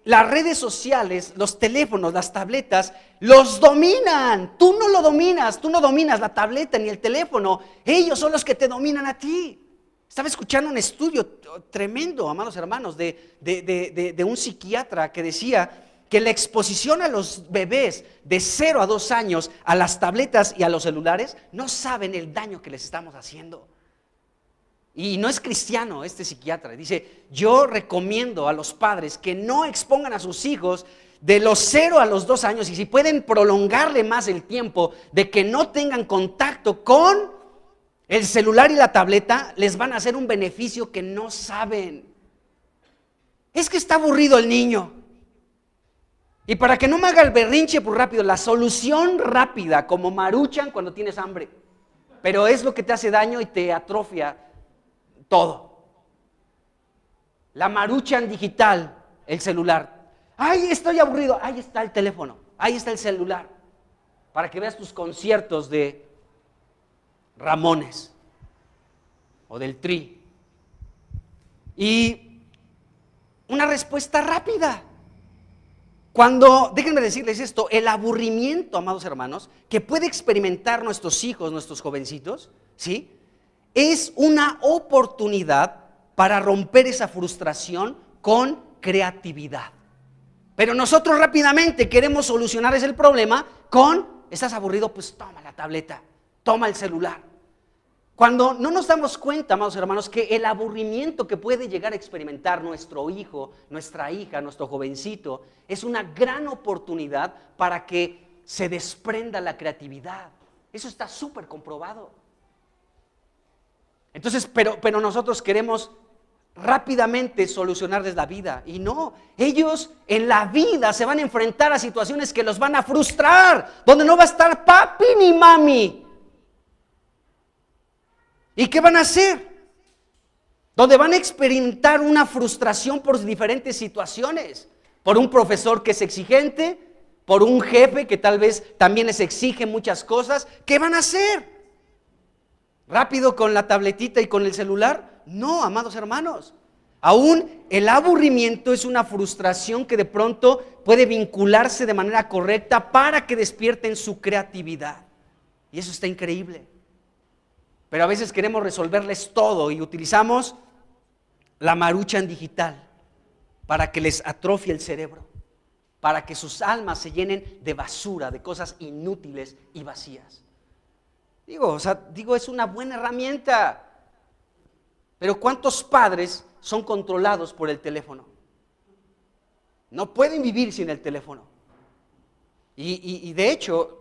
las redes sociales, los teléfonos, las tabletas, los dominan. Tú no lo dominas, tú no dominas la tableta ni el teléfono. Ellos son los que te dominan a ti. Estaba escuchando un estudio tremendo, amados hermanos, de un psiquiatra que decía que la exposición a los bebés de 0 a 2 años a las tabletas y a los celulares, no saben el daño que les estamos haciendo. Y no es cristiano este psiquiatra. Dice, yo recomiendo a los padres que no expongan a sus hijos de los 0 a los 2 años, y si pueden prolongarle más el tiempo de que no tengan contacto con el celular y la tableta, les van a hacer un beneficio que no saben. Es que está aburrido el niño. Y para que no me haga el berrinche, pues rápido, la solución rápida, como Maruchan cuando tienes hambre, pero es lo que te hace daño y te atrofia todo. La Maruchan digital, el celular. Ay, estoy aburrido. Ahí está el teléfono, ahí está el celular, para que veas tus conciertos de Ramones o del Tri. Y una respuesta rápida. Cuando, déjenme decirles esto, el aburrimiento, amados hermanos, que puede experimentar nuestros hijos, nuestros jovencitos, ¿sí?, es una oportunidad para romper esa frustración con creatividad. Pero nosotros rápidamente queremos solucionar ese problema con, ¿estás aburrido? Pues toma la tableta, toma el celular. Cuando no nos damos cuenta, amados hermanos, que el aburrimiento que puede llegar a experimentar nuestro hijo, nuestra hija, nuestro jovencito, es una gran oportunidad para que se desprenda la creatividad. Eso está súper comprobado. Entonces, pero nosotros queremos rápidamente solucionarles la vida, y no, ellos en la vida se van a enfrentar a situaciones que los van a frustrar, donde no va a estar papi ni mami. ¿Y qué van a hacer? Donde van a experimentar una frustración por diferentes situaciones, por un profesor que es exigente, por un jefe que tal vez también les exige muchas cosas. ¿Qué van a hacer? ¿Rápido con la tabletita y con el celular? No, amados hermanos. Aún el aburrimiento es una frustración que de pronto puede vincularse de manera correcta para que despierten su creatividad. Y eso está increíble. Pero a veces queremos resolverles todo y utilizamos la Maruchan digital para que les atrofie el cerebro, para que sus almas se llenen de basura, de cosas inútiles y vacías. Digo, es una buena herramienta, pero ¿cuántos padres son controlados por el teléfono? No pueden vivir sin el teléfono. Y de hecho,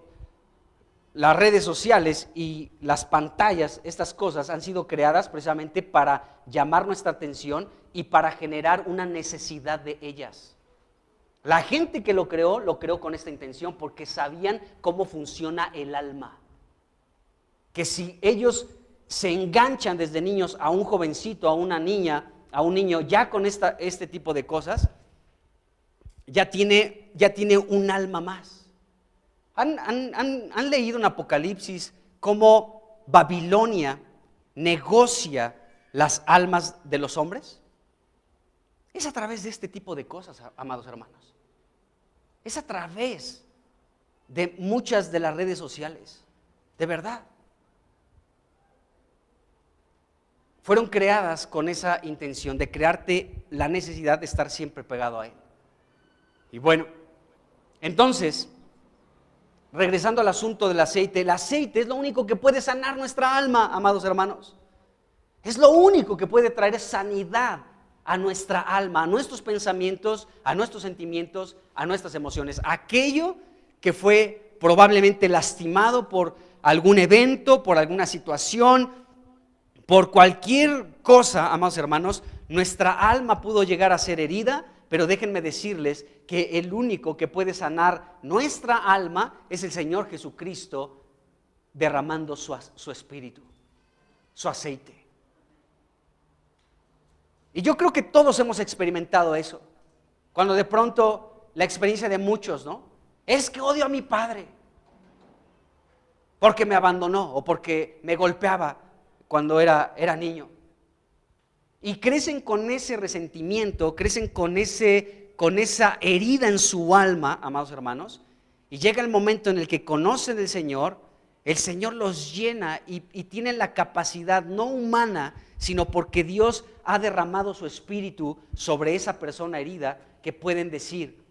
las redes sociales y las pantallas, estas cosas han sido creadas precisamente para llamar nuestra atención y para generar una necesidad de ellas. La gente que lo creó con esta intención porque sabían cómo funciona el alma. Que si ellos se enganchan desde niños a un jovencito, a una niña, a un niño, ya con este tipo de cosas, ya tiene un alma más. ¿Han leído en Apocalipsis cómo Babilonia negocia las almas de los hombres? Es a través de este tipo de cosas, amados hermanos. Es a través de muchas de las redes sociales, de verdad. Fueron creadas con esa intención de crearte la necesidad de estar siempre pegado a él. Y bueno, entonces, regresando al asunto del aceite, el aceite es lo único que puede sanar nuestra alma, amados hermanos. Es lo único que puede traer sanidad a nuestra alma, a nuestros pensamientos, a nuestros sentimientos, a nuestras emociones. Aquello que fue probablemente lastimado por algún evento, por alguna situación, por cualquier cosa, amados hermanos, nuestra alma pudo llegar a ser herida, pero déjenme decirles que el único que puede sanar nuestra alma es el Señor Jesucristo derramando su espíritu, su aceite. Y yo creo que todos hemos experimentado eso. Cuando de pronto la experiencia de muchos, ¿no? Es que odio a mi padre porque me abandonó o porque me golpeaba cuando era niño. Y crecen con ese resentimiento, crecen con esa herida en su alma, amados hermanos, y llega el momento en el que conocen el Señor los llena y tienen la capacidad no humana, sino porque Dios ha derramado su espíritu sobre esa persona herida, que pueden decir: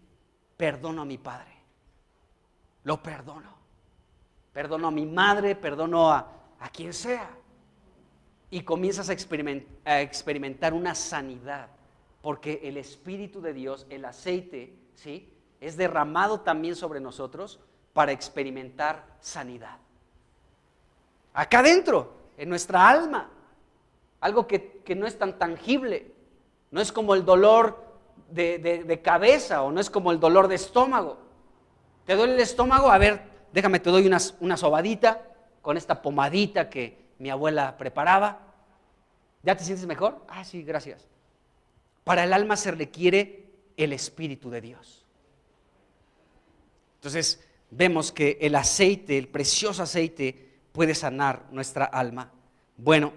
perdono a mi padre, lo perdono a mi madre, perdono a quien sea. y comienzas a experimentar una sanidad, porque el Espíritu de Dios, el aceite, ¿sí?, es derramado también sobre nosotros para experimentar sanidad. Acá adentro, en nuestra alma, algo que no es tan tangible, no es como el dolor de cabeza o no es como el dolor de estómago. ¿Te duele el estómago? A ver, déjame, te doy una sobadita con esta pomadita que mi abuela preparaba. ¿Ya te sientes mejor? Ah, sí, gracias. Para el alma se requiere el Espíritu de Dios. Entonces, vemos que el aceite, el precioso aceite, puede sanar nuestra alma. Bueno,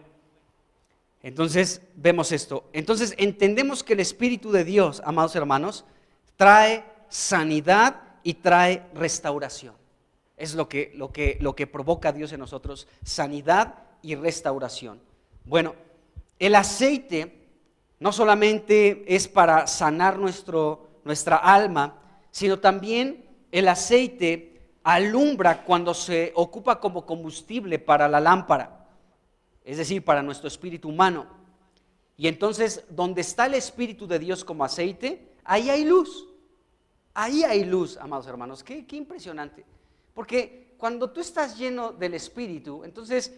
entonces vemos esto. Entonces entendemos que el Espíritu de Dios, amados hermanos, trae sanidad y trae restauración. Es lo que provoca Dios en nosotros, sanidad y restauración. Bueno, el aceite no solamente es para sanar nuestra alma, sino también el aceite alumbra cuando se ocupa como combustible para la lámpara, es decir, para nuestro espíritu humano. Y entonces, donde está el Espíritu de Dios como aceite, ahí hay luz. Ahí hay luz, amados hermanos. Qué impresionante. Porque cuando tú estás lleno del Espíritu, entonces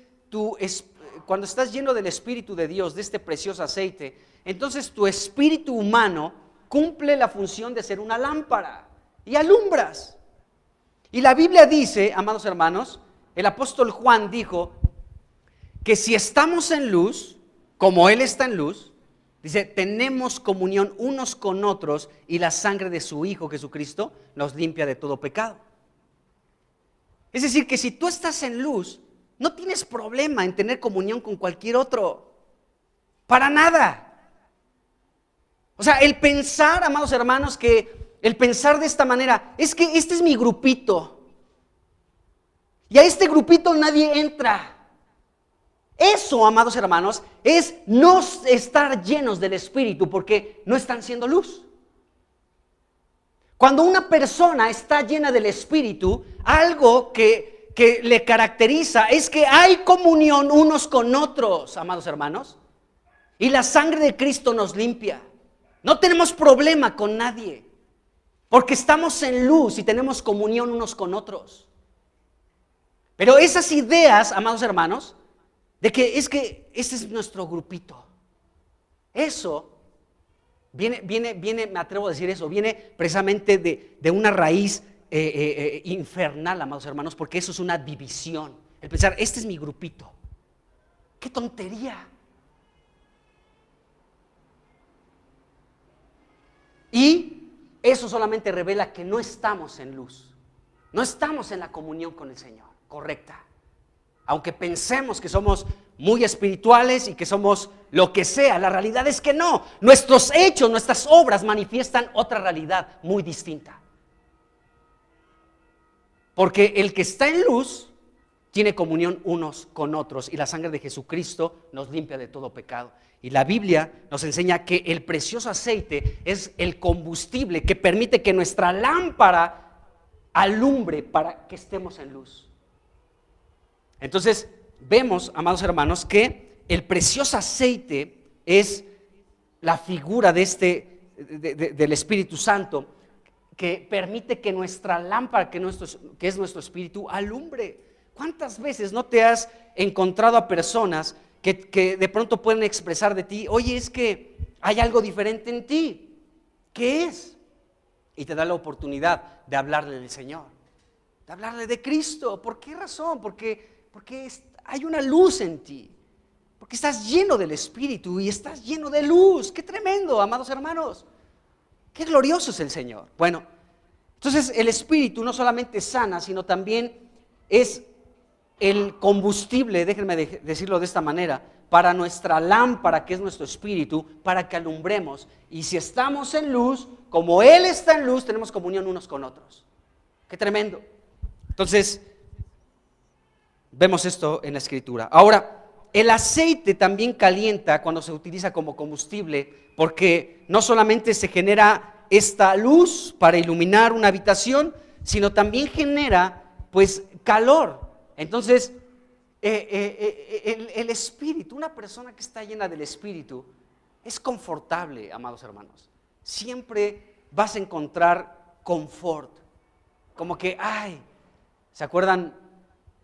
cuando estás lleno del Espíritu de Dios, de este precioso aceite, entonces tu espíritu humano cumple la función de ser una lámpara y alumbras. Y la Biblia dice, amados hermanos, el apóstol Juan dijo que si estamos en luz, como Él está en luz, dice, tenemos comunión unos con otros y la sangre de su Hijo Jesucristo nos limpia de todo pecado. Es decir, que si tú estás en luz, no tienes problema en tener comunión con cualquier otro. Para nada. O sea, el pensar, amados hermanos, el pensar de esta manera, es que este es mi grupito. Y a este grupito nadie entra. Eso, amados hermanos, es no estar llenos del Espíritu porque no están siendo luz. Cuando una persona está llena del Espíritu, algo que le caracteriza es que hay comunión unos con otros, amados hermanos, y la sangre de Cristo nos limpia. No tenemos problema con nadie, porque estamos en luz y tenemos comunión unos con otros. Pero esas ideas, amados hermanos, de que este es nuestro grupito, eso viene, me atrevo a decir eso, viene precisamente de una raíz infernal, amados hermanos, porque eso es una división. El pensar, este es mi grupito. ¡Qué tontería! Y eso solamente revela que no estamos en luz, no estamos en la comunión con el Señor correcta. Aunque pensemos que somos muy espirituales y que somos lo que sea, la realidad es que no. Nuestros hechos, nuestras obras manifiestan otra realidad muy distinta. Porque el que está en luz tiene comunión unos con otros y la sangre de Jesucristo nos limpia de todo pecado. Y la Biblia nos enseña que el precioso aceite es el combustible que permite que nuestra lámpara alumbre para que estemos en luz. Entonces vemos, amados hermanos, que el precioso aceite es la figura del Espíritu Santo que permite que nuestra lámpara, que es nuestro espíritu, alumbre. ¿Cuántas veces no te has encontrado a personas que de pronto pueden expresar de ti, oye, es que hay algo diferente en ti? ¿Qué es? Y te da la oportunidad de hablarle del Señor, de hablarle de Cristo. ¿Por qué razón? Porque hay una luz en ti, porque estás lleno del Espíritu y estás lleno de luz. ¡Qué tremendo, amados hermanos! ¡Qué glorioso es el Señor! Bueno, entonces el Espíritu no solamente sana, sino también es el combustible, déjenme decirlo de esta manera, para nuestra lámpara, que es nuestro espíritu, para que alumbremos. Y si estamos en luz, como Él está en luz, tenemos comunión unos con otros. ¡Qué tremendo! Entonces, vemos esto en la Escritura. Ahora, el aceite también calienta cuando se utiliza como combustible, porque no solamente se genera esta luz para iluminar una habitación, sino también genera, pues, calor. Entonces, el Espíritu, una persona que está llena del Espíritu, es confortable, amados hermanos. Siempre vas a encontrar confort. Como que, ¿se acuerdan?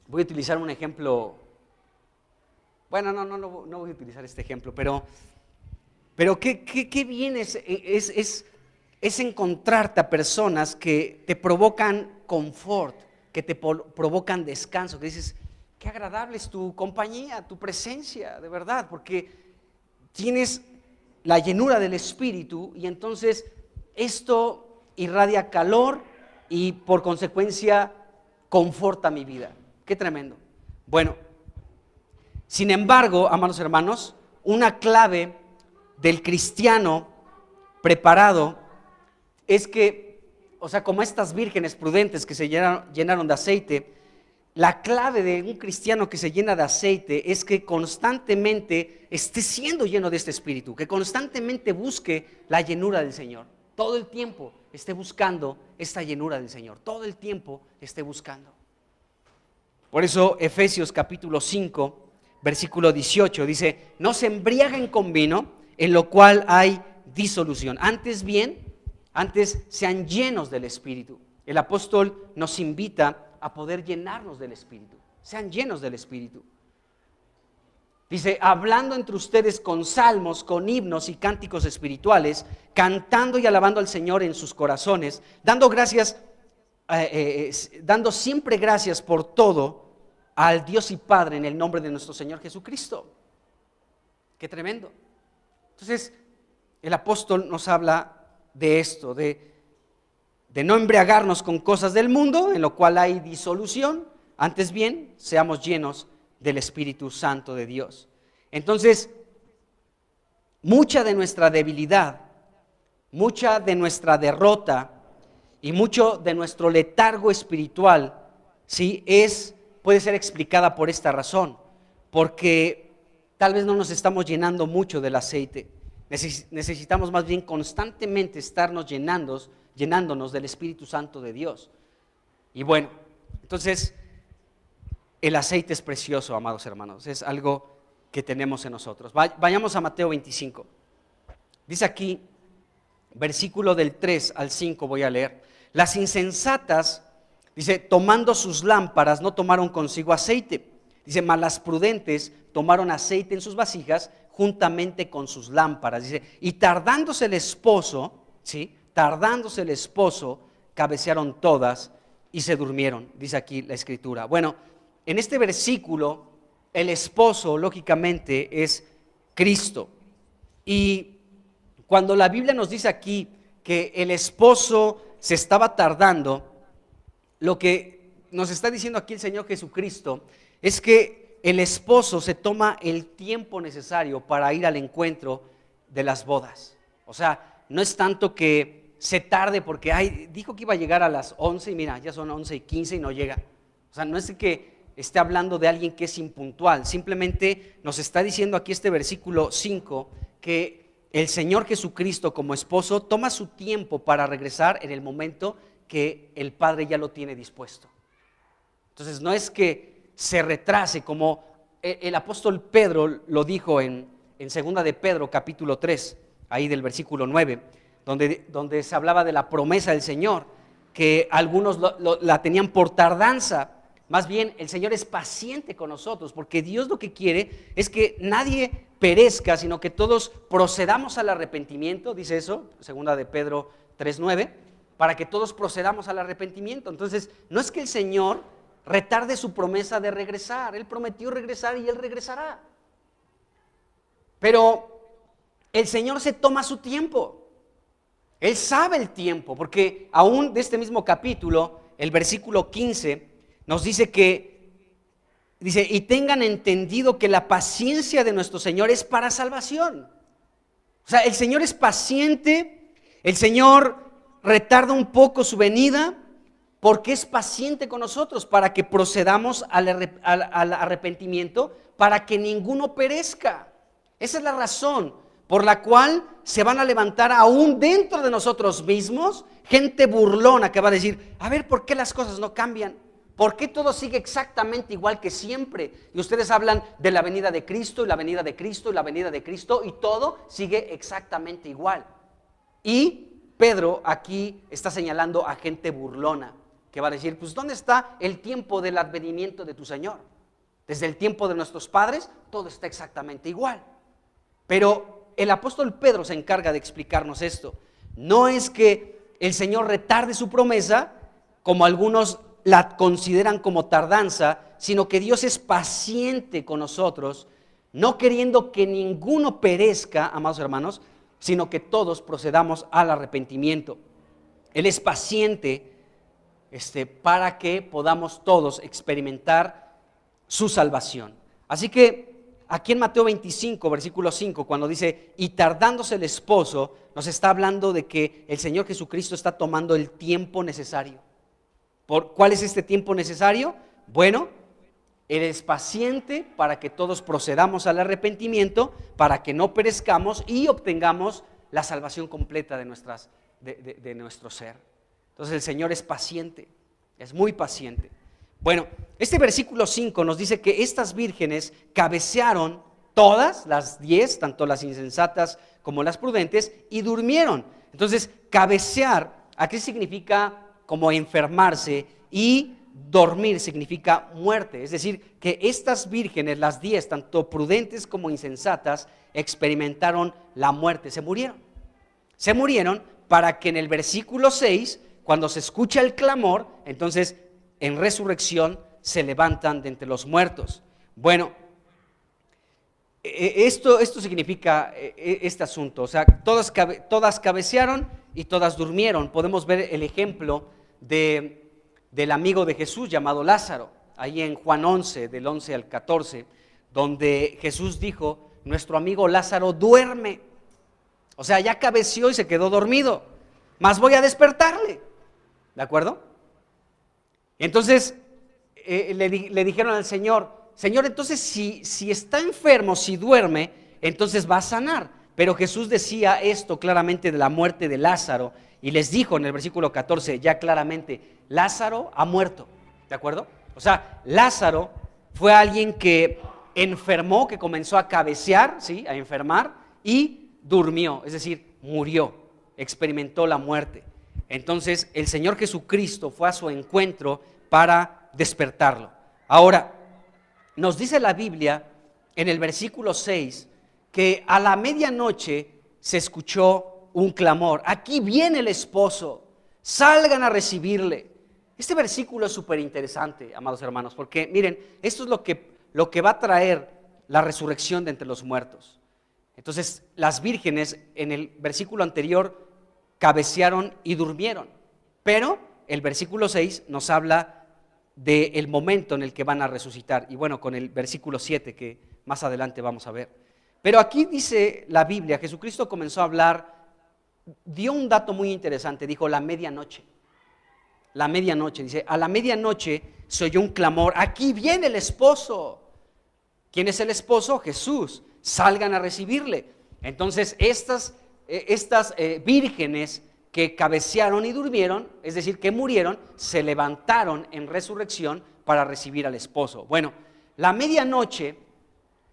Voy a utilizar un ejemplo. Bueno, no voy a utilizar este ejemplo, pero qué bien es encontrarte a personas que te provocan confort, que te provocan descanso, que dices, qué agradable es tu compañía, tu presencia, de verdad, porque tienes la llenura del Espíritu y entonces esto irradia calor y por consecuencia conforta mi vida. Qué tremendo. Bueno, sin embargo, amados hermanos, una clave del cristiano preparado es que, o sea, como estas vírgenes prudentes que se llenaron de aceite, la clave de un cristiano que se llena de aceite es que constantemente esté siendo lleno de este Espíritu, que constantemente busque la llenura del Señor. Todo el tiempo esté buscando esta llenura del Señor, todo el tiempo esté buscando. Por eso Efesios capítulo 5, versículo 18 dice, no se embriaguen con vino, en lo cual hay disolución. Antes sean llenos del Espíritu. El apóstol nos invita a poder llenarnos del Espíritu. Sean llenos del Espíritu. Dice, hablando entre ustedes con salmos, con himnos y cánticos espirituales, cantando y alabando al Señor en sus corazones, dando siempre gracias por todo al Dios y Padre en el nombre de nuestro Señor Jesucristo. Qué tremendo. Entonces, el apóstol nos habla de esto, de no embriagarnos con cosas del mundo, en lo cual hay disolución, antes bien, seamos llenos del Espíritu Santo de Dios. Entonces, mucha de nuestra debilidad, mucha de nuestra derrota y mucho de nuestro letargo espiritual, ¿sí? Puede ser explicada por esta razón, porque tal vez no nos estamos llenando mucho del aceite. Necesitamos más bien constantemente estarnos llenándonos del Espíritu Santo de Dios. Y bueno, entonces el aceite es precioso, amados hermanos, es algo que tenemos en nosotros. Vayamos a Mateo 25. Dice aquí, versículo del 3 al 5 voy a leer. Las insensatas, dice, tomando sus lámparas no tomaron consigo aceite. Dice, mas las prudentes tomaron aceite en sus vasijas juntamente con sus lámparas. Dice, y tardándose el esposo, ¿sí? Tardándose el esposo, cabecearon todas y se durmieron, dice aquí la Escritura. Bueno, en este versículo, el esposo, lógicamente, es Cristo. Y cuando la Biblia nos dice aquí que el esposo se estaba tardando, lo que nos está diciendo aquí el Señor Jesucristo es que el esposo se toma el tiempo necesario para ir al encuentro de las bodas. O sea, no es tanto que se tarde porque dijo que iba a llegar a las 11 y mira, ya son 11:15 y no llega. O sea, no es que esté hablando de alguien que es impuntual, simplemente nos está diciendo aquí este versículo 5 que el Señor Jesucristo como esposo toma su tiempo para regresar en el momento que el Padre ya lo tiene dispuesto. Entonces no es que se retrase como el apóstol Pedro lo dijo en segunda de Pedro capítulo 3, ahí del versículo 9, donde se hablaba de la promesa del Señor, que algunos la tenían por tardanza. Más bien el Señor es paciente con nosotros, porque Dios lo que quiere es que nadie perezca, sino que todos procedamos al arrepentimiento, dice eso, segunda de Pedro 3:9, para que todos procedamos al arrepentimiento. Entonces, no es que el Señor retarde su promesa de regresar, Él prometió regresar y Él regresará. Pero el Señor se toma su tiempo, Él sabe el tiempo, porque aún de este mismo capítulo, el versículo 15, nos dice y tengan entendido que la paciencia de nuestro Señor es para salvación. O sea, el Señor es paciente, el Señor retarda un poco su venida, porque es paciente con nosotros, para que procedamos al arrepentimiento, para que ninguno perezca. Esa es la razón por la cual se van a levantar aún dentro de nosotros mismos gente burlona que va a decir, a ver, ¿por qué las cosas no cambian? ¿Por qué todo sigue exactamente igual que siempre? Y ustedes hablan de la venida de Cristo y la venida de Cristo y la venida de Cristo y todo sigue exactamente igual. Y Pedro aquí está señalando a gente burlona que va a decir, pues ¿dónde está el tiempo del advenimiento de tu Señor? Desde el tiempo de nuestros padres todo está exactamente igual. Pero el apóstol Pedro se encarga de explicarnos esto. No es que el Señor retarde su promesa, como algunos la consideran como tardanza, sino que Dios es paciente con nosotros, no queriendo que ninguno perezca, amados hermanos, sino que todos procedamos al arrepentimiento. Él es paciente para que podamos todos experimentar su salvación. Así que aquí en Mateo 25, versículo 5, cuando dice, y tardándose el esposo, nos está hablando de que el Señor Jesucristo está tomando el tiempo necesario. ¿Cuál es este tiempo necesario? Bueno, Él es paciente para que todos procedamos al arrepentimiento, para que no perezcamos y obtengamos la salvación completa de nuestro ser. Entonces el Señor es paciente, es muy paciente. Bueno, este versículo 5 nos dice que estas vírgenes cabecearon todas, las 10, tanto las insensatas como las prudentes, y durmieron. Entonces, cabecear, ¿aquí significa como enfermarse? Y dormir significa muerte. Es decir, que estas vírgenes, las 10, tanto prudentes como insensatas, experimentaron la muerte, se murieron. Se murieron para que en el versículo 6, cuando se escucha el clamor, entonces en resurrección se levantan de entre los muertos. Bueno, esto significa este asunto, o sea, todas cabecearon y todas durmieron. Podemos ver el ejemplo del amigo de Jesús llamado Lázaro, ahí en Juan 11, del 11 al 14, donde Jesús dijo, nuestro amigo Lázaro duerme, o sea, ya cabeció y se quedó dormido, mas voy a despertarle, ¿de acuerdo? Entonces le dijeron al Señor, entonces si está enfermo, si duerme, entonces va a sanar. Pero Jesús decía esto claramente de la muerte de Lázaro y les dijo en el versículo 14 ya claramente, Lázaro ha muerto, ¿de acuerdo? O sea, Lázaro fue alguien que enfermó, que comenzó a cabecear, ¿sí? A enfermar y durmió, es decir, murió, experimentó la muerte. Entonces el Señor Jesucristo fue a su encuentro para despertarlo. Ahora, nos dice la Biblia en el versículo 6 que a la medianoche se escuchó un clamor. Aquí viene el esposo, salgan a recibirle. Este versículo es súper interesante, amados hermanos, porque miren, esto es lo que va a traer la resurrección de entre los muertos. Entonces, las vírgenes en el versículo anterior cabecearon y durmieron, pero el versículo 6 nos habla del momento en el que van a resucitar, y bueno, con el versículo 7 que más adelante vamos a ver. Pero aquí dice la Biblia, Jesucristo comenzó a hablar, dio un dato muy interesante, dijo la medianoche. La medianoche, dice, a la medianoche se oyó un clamor, aquí viene el esposo. ¿Quién es el esposo? Jesús, salgan a recibirle. Entonces estas vírgenes que cabecearon y durmieron, es decir, que murieron, se levantaron en resurrección para recibir al esposo. Bueno, la medianoche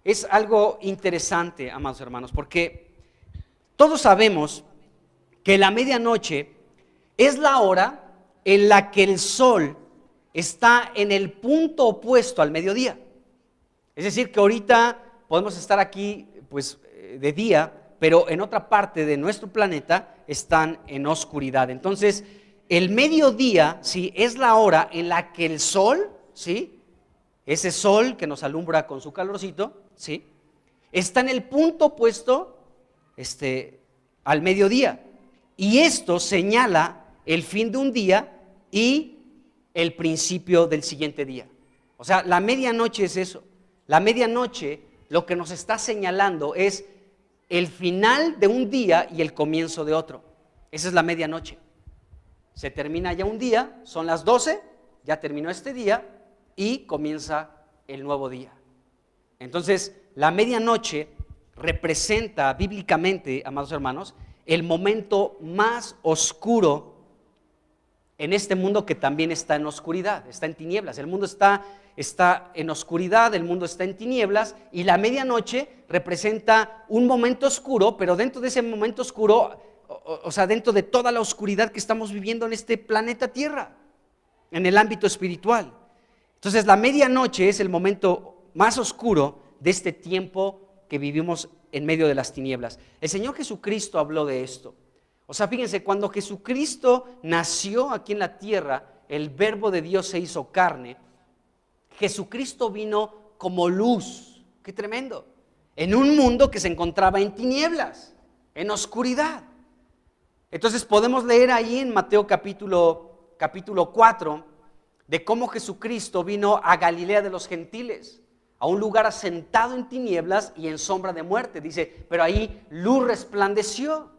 es algo interesante, amados hermanos, porque todos sabemos que la medianoche es la hora en la que el sol está en el punto opuesto al mediodía. Es decir, que ahorita podemos estar aquí pues de día, pero en otra parte de nuestro planeta están en oscuridad. Entonces, el mediodía, ¿sí?, es la hora en la que el sol, ¿sí?, ese sol que nos alumbra con su calorcito, ¿sí?, está en el punto opuesto al mediodía. Y esto señala el fin de un día y el principio del siguiente día. O sea, la medianoche es eso. La medianoche lo que nos está señalando es el final de un día y el comienzo de otro. Esa es la medianoche. Se termina ya un día, son las 12, ya terminó este día y comienza el nuevo día. Entonces, la medianoche representa bíblicamente, amados hermanos, el momento más oscuro en este mundo que también está en oscuridad, está en tinieblas. El mundo está en oscuridad, el mundo está en tinieblas, y la medianoche representa un momento oscuro, pero dentro de ese momento oscuro, o sea, dentro de toda la oscuridad que estamos viviendo en este planeta Tierra, en el ámbito espiritual. Entonces la medianoche es el momento más oscuro de este tiempo que vivimos en medio de las tinieblas. El Señor Jesucristo habló de esto. O sea, fíjense, cuando Jesucristo nació aquí en la tierra, el Verbo de Dios se hizo carne. Jesucristo vino como luz. ¡Qué tremendo! En un mundo que se encontraba en tinieblas, en oscuridad. Entonces podemos leer ahí en Mateo capítulo 4 de cómo Jesucristo vino a Galilea de los gentiles, a un lugar asentado en tinieblas y en sombra de muerte. Dice, pero ahí luz resplandeció.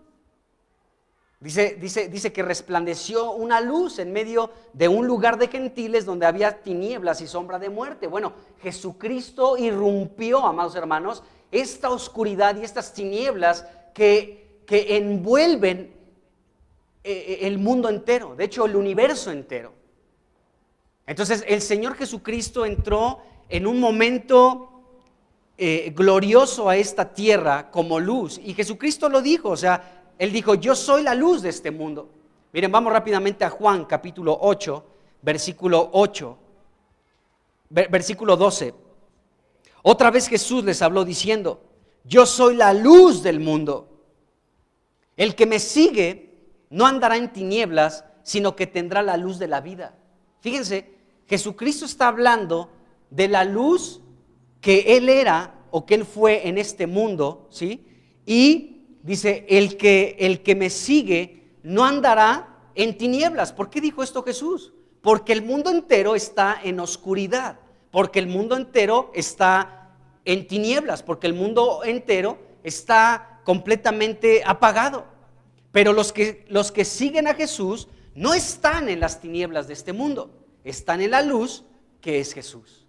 Dice que resplandeció una luz en medio de un lugar de gentiles donde había tinieblas y sombra de muerte. Bueno, Jesucristo irrumpió, amados hermanos, esta oscuridad y estas tinieblas que envuelven el mundo entero, de hecho el universo entero. Entonces el Señor Jesucristo entró en un momento glorioso a esta tierra como luz, y Jesucristo lo dijo, o sea, Él dijo, yo soy la luz de este mundo. Miren, vamos rápidamente a Juan capítulo 8, versículo 12. Otra vez Jesús les habló diciendo, yo soy la luz del mundo. El que me sigue no andará en tinieblas, sino que tendrá la luz de la vida. Fíjense, Jesucristo está hablando de la luz que Él era o que Él fue en este mundo, ¿sí? Y dice, el que me sigue no andará en tinieblas. ¿Por qué dijo esto Jesús? Porque el mundo entero está en oscuridad, porque el mundo entero está en tinieblas, porque el mundo entero está completamente apagado. Pero los que siguen a Jesús no están en las tinieblas de este mundo, están en la luz que es Jesús.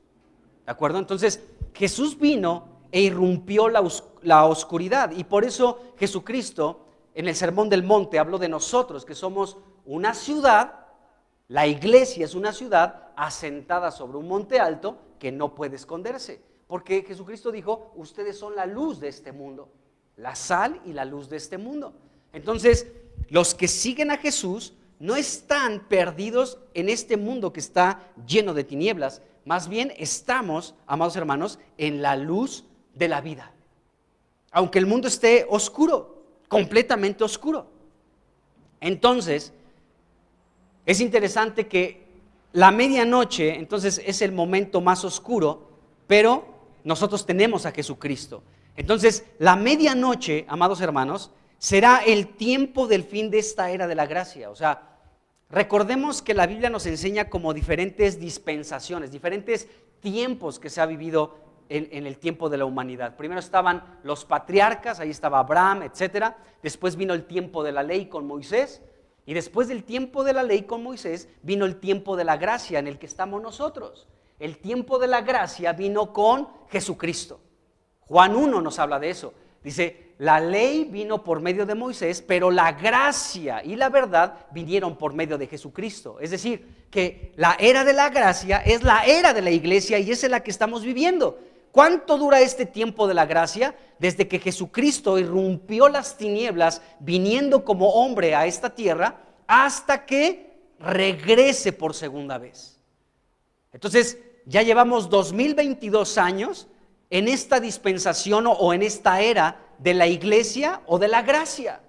¿De acuerdo? Entonces Jesús vino e irrumpió la oscuridad, y por eso Jesucristo en el Sermón del Monte habló de nosotros, que somos una ciudad, la iglesia es una ciudad asentada sobre un monte alto que no puede esconderse, porque Jesucristo dijo, ustedes son la luz de este mundo, la sal y la luz de este mundo. Entonces los que siguen a Jesús no están perdidos en este mundo que está lleno de tinieblas, más bien estamos, amados hermanos, en la luz de la vida, aunque el mundo esté oscuro, completamente oscuro. Entonces es interesante que la medianoche entonces es el momento más oscuro, pero nosotros tenemos a Jesucristo. Entonces la medianoche, amados hermanos, será el tiempo del fin de esta era de la gracia. O sea, recordemos que la Biblia nos enseña como diferentes dispensaciones, diferentes tiempos que se ha vivido en el tiempo de la humanidad. Primero estaban los patriarcas, ahí estaba Abraham, etcétera. Después vino el tiempo de la ley con Moisés, y después del tiempo de la ley con Moisés vino el tiempo de la gracia en el que estamos nosotros. El tiempo de la gracia vino con Jesucristo. Juan 1 nos habla de eso. Dice, la ley vino por medio de Moisés, pero la gracia y la verdad vinieron por medio de Jesucristo. Es decir, que la era de la gracia es la era de la iglesia y esa es la que estamos viviendo. ¿Cuánto dura este tiempo de la gracia? Desde que Jesucristo irrumpió las tinieblas viniendo como hombre a esta tierra hasta que regrese por segunda vez. Entonces ya llevamos 2022 años en esta dispensación o en esta era de la iglesia o de la gracia.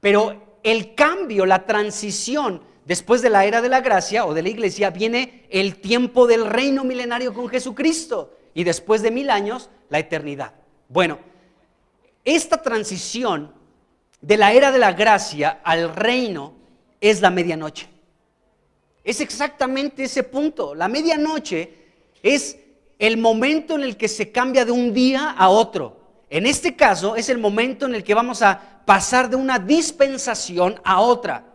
Pero el cambio, la transición después de la era de la gracia o de la iglesia, viene el tiempo del reino milenario con Jesucristo y después de 1000 años la eternidad. Bueno, esta transición de la era de la gracia al reino es la medianoche. Es exactamente ese punto. La medianoche es el momento en el que se cambia de un día a otro. En este caso es el momento en el que vamos a pasar de una dispensación a otra.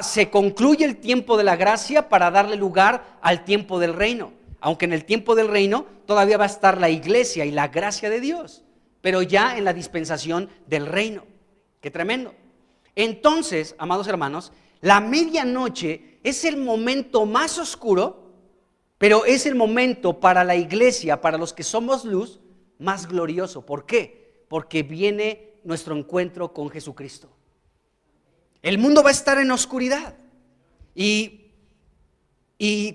Se concluye el tiempo de la gracia para darle lugar al tiempo del reino. Aunque en el tiempo del reino todavía va a estar la iglesia y la gracia de Dios, pero ya en la dispensación del reino. ¡Qué tremendo! Entonces, amados hermanos, la medianoche es el momento más oscuro, pero es el momento para la iglesia, para los que somos luz, más glorioso. ¿Por qué? Porque viene nuestro encuentro con Jesucristo. El mundo va a estar en oscuridad. Y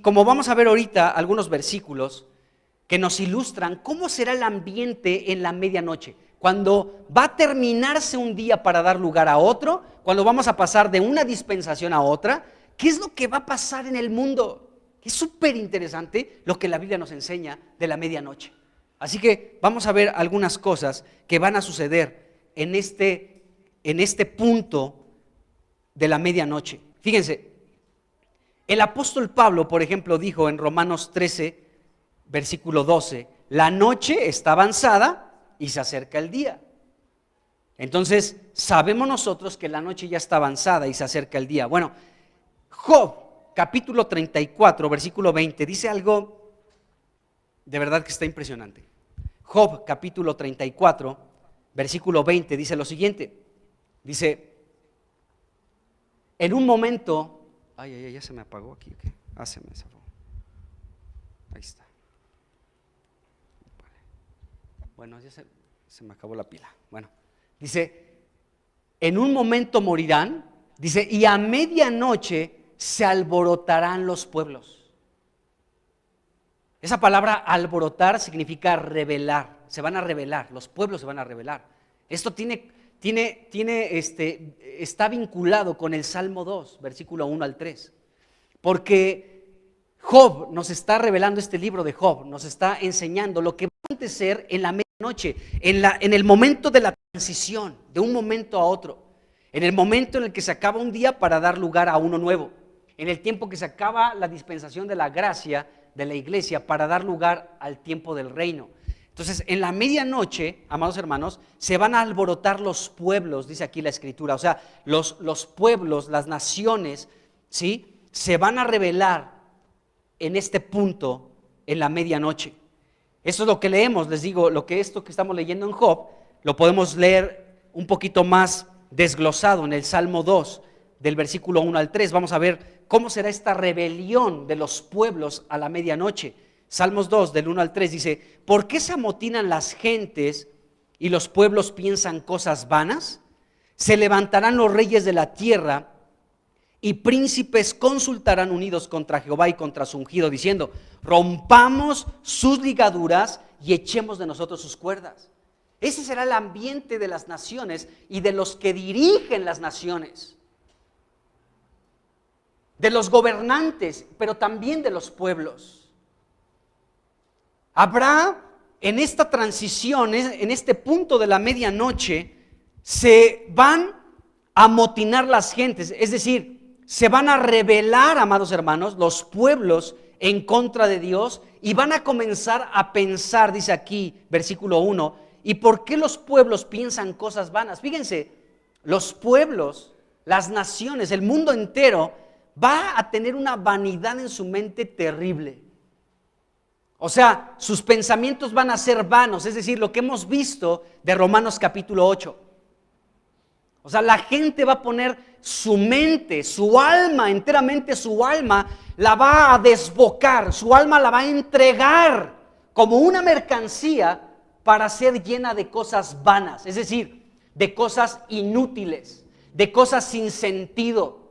como vamos a ver ahorita algunos versículos que nos ilustran cómo será el ambiente en la medianoche, cuando va a terminarse un día para dar lugar a otro, cuando vamos a pasar de una dispensación a otra, ¿qué es lo que va a pasar en el mundo? Es súper interesante lo que la Biblia nos enseña de la medianoche. Así que vamos a ver algunas cosas que van a suceder en este punto de la medianoche. Fíjense, el apóstol Pablo, por ejemplo, dijo en Romanos 13, versículo 12, la noche está avanzada y se acerca el día. Entonces, sabemos nosotros que la noche ya está avanzada y se acerca el día. Bueno, Job, capítulo 34, versículo 20, dice algo de verdad que está impresionante. Job, capítulo 34, versículo 20, dice lo siguiente. Dice, en un momento, ya se me apagó aquí. ¿Qué? Se me zafó. Ahí está. Bueno, ya se me acabó la pila. Bueno, dice, en un momento morirán, dice, y a medianoche se alborotarán los pueblos. Esa palabra alborotar significa revelar, se van a revelar, los pueblos se van a revelar. Esto está vinculado con el Salmo 2, versículo 1 al 3, porque Job nos está revelando, este libro de Job nos está enseñando lo que va a acontecer en la medianoche, en el momento de la transición, de un momento a otro, en el momento en el que se acaba un día para dar lugar a uno nuevo, en el tiempo que se acaba la dispensación de la gracia de la iglesia para dar lugar al tiempo del reino. Entonces, en la medianoche, amados hermanos, se van a alborotar los pueblos, dice aquí la escritura, o sea, los pueblos, las naciones, ¿sí?, se van a revelar en este punto, en la medianoche. Esto es lo que leemos, les digo, esto que estamos leyendo en Job, lo podemos leer un poquito más desglosado en el Salmo 2, del versículo 1 al 3. Vamos a ver cómo será esta rebelión de los pueblos a la medianoche. Salmos 2, del 1 al 3, dice, ¿por qué se amotinan las gentes y los pueblos piensan cosas vanas? Se levantarán los reyes de la tierra y príncipes consultarán unidos contra Jehová y contra su ungido, diciendo, rompamos sus ligaduras y echemos de nosotros sus cuerdas. Ese será el ambiente de las naciones y de los que dirigen las naciones, de los gobernantes, pero también de los pueblos. Habrá en esta transición, en este punto de la medianoche, se van a amotinar las gentes, es decir, se van a rebelar, amados hermanos, los pueblos en contra de Dios y van a comenzar a pensar, dice aquí, versículo 1, ¿y por qué los pueblos piensan cosas vanas? Fíjense, los pueblos, las naciones, el mundo entero va a tener una vanidad en su mente terrible. O sea, sus pensamientos van a ser vanos, es decir, lo que hemos visto de Romanos capítulo 8. O sea, la gente va a poner su mente, su alma, enteramente su alma, la va a desbocar, su alma la va a entregar como una mercancía para ser llena de cosas vanas, es decir, de cosas inútiles, de cosas sin sentido.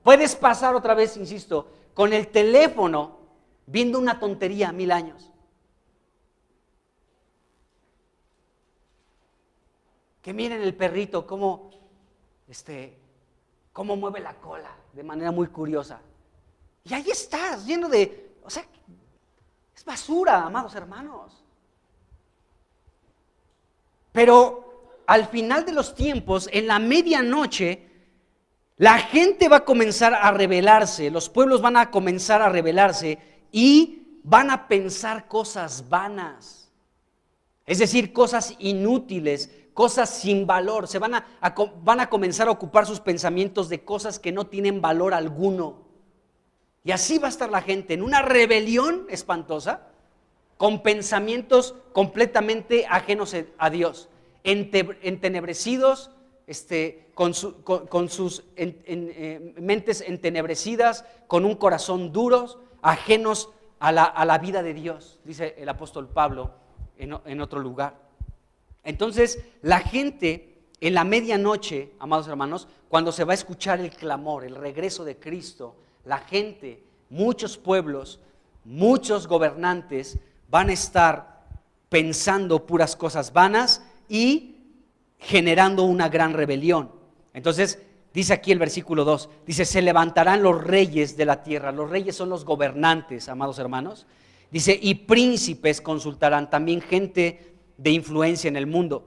Puedes pasar otra vez, insisto, con el teléfono viendo una tontería 1000 años. Que miren el perrito cómo mueve la cola de manera muy curiosa. Y ahí estás, lleno de, o sea, es basura, amados hermanos. Pero al final de los tiempos, en la medianoche, la gente va a comenzar a rebelarse, los pueblos van a comenzar a rebelarse y van a pensar cosas vanas, es decir, cosas inútiles, cosas sin valor. Van a comenzar a ocupar sus pensamientos de cosas que no tienen valor alguno. Y así va a estar la gente en una rebelión espantosa, con pensamientos completamente ajenos a Dios, entenebrecidos, con sus mentes entenebrecidas, con un corazón duro, ajenos a la vida de Dios, dice el apóstol Pablo en otro lugar. Entonces, la gente en la medianoche, amados hermanos, cuando se va a escuchar el clamor, el regreso de Cristo, la gente, muchos pueblos, muchos gobernantes van a estar pensando puras cosas vanas y generando una gran rebelión. Entonces, dice aquí el versículo 2, dice, se levantarán los reyes de la tierra. Los reyes son los gobernantes, amados hermanos. Dice, y príncipes consultarán, también gente de influencia en el mundo.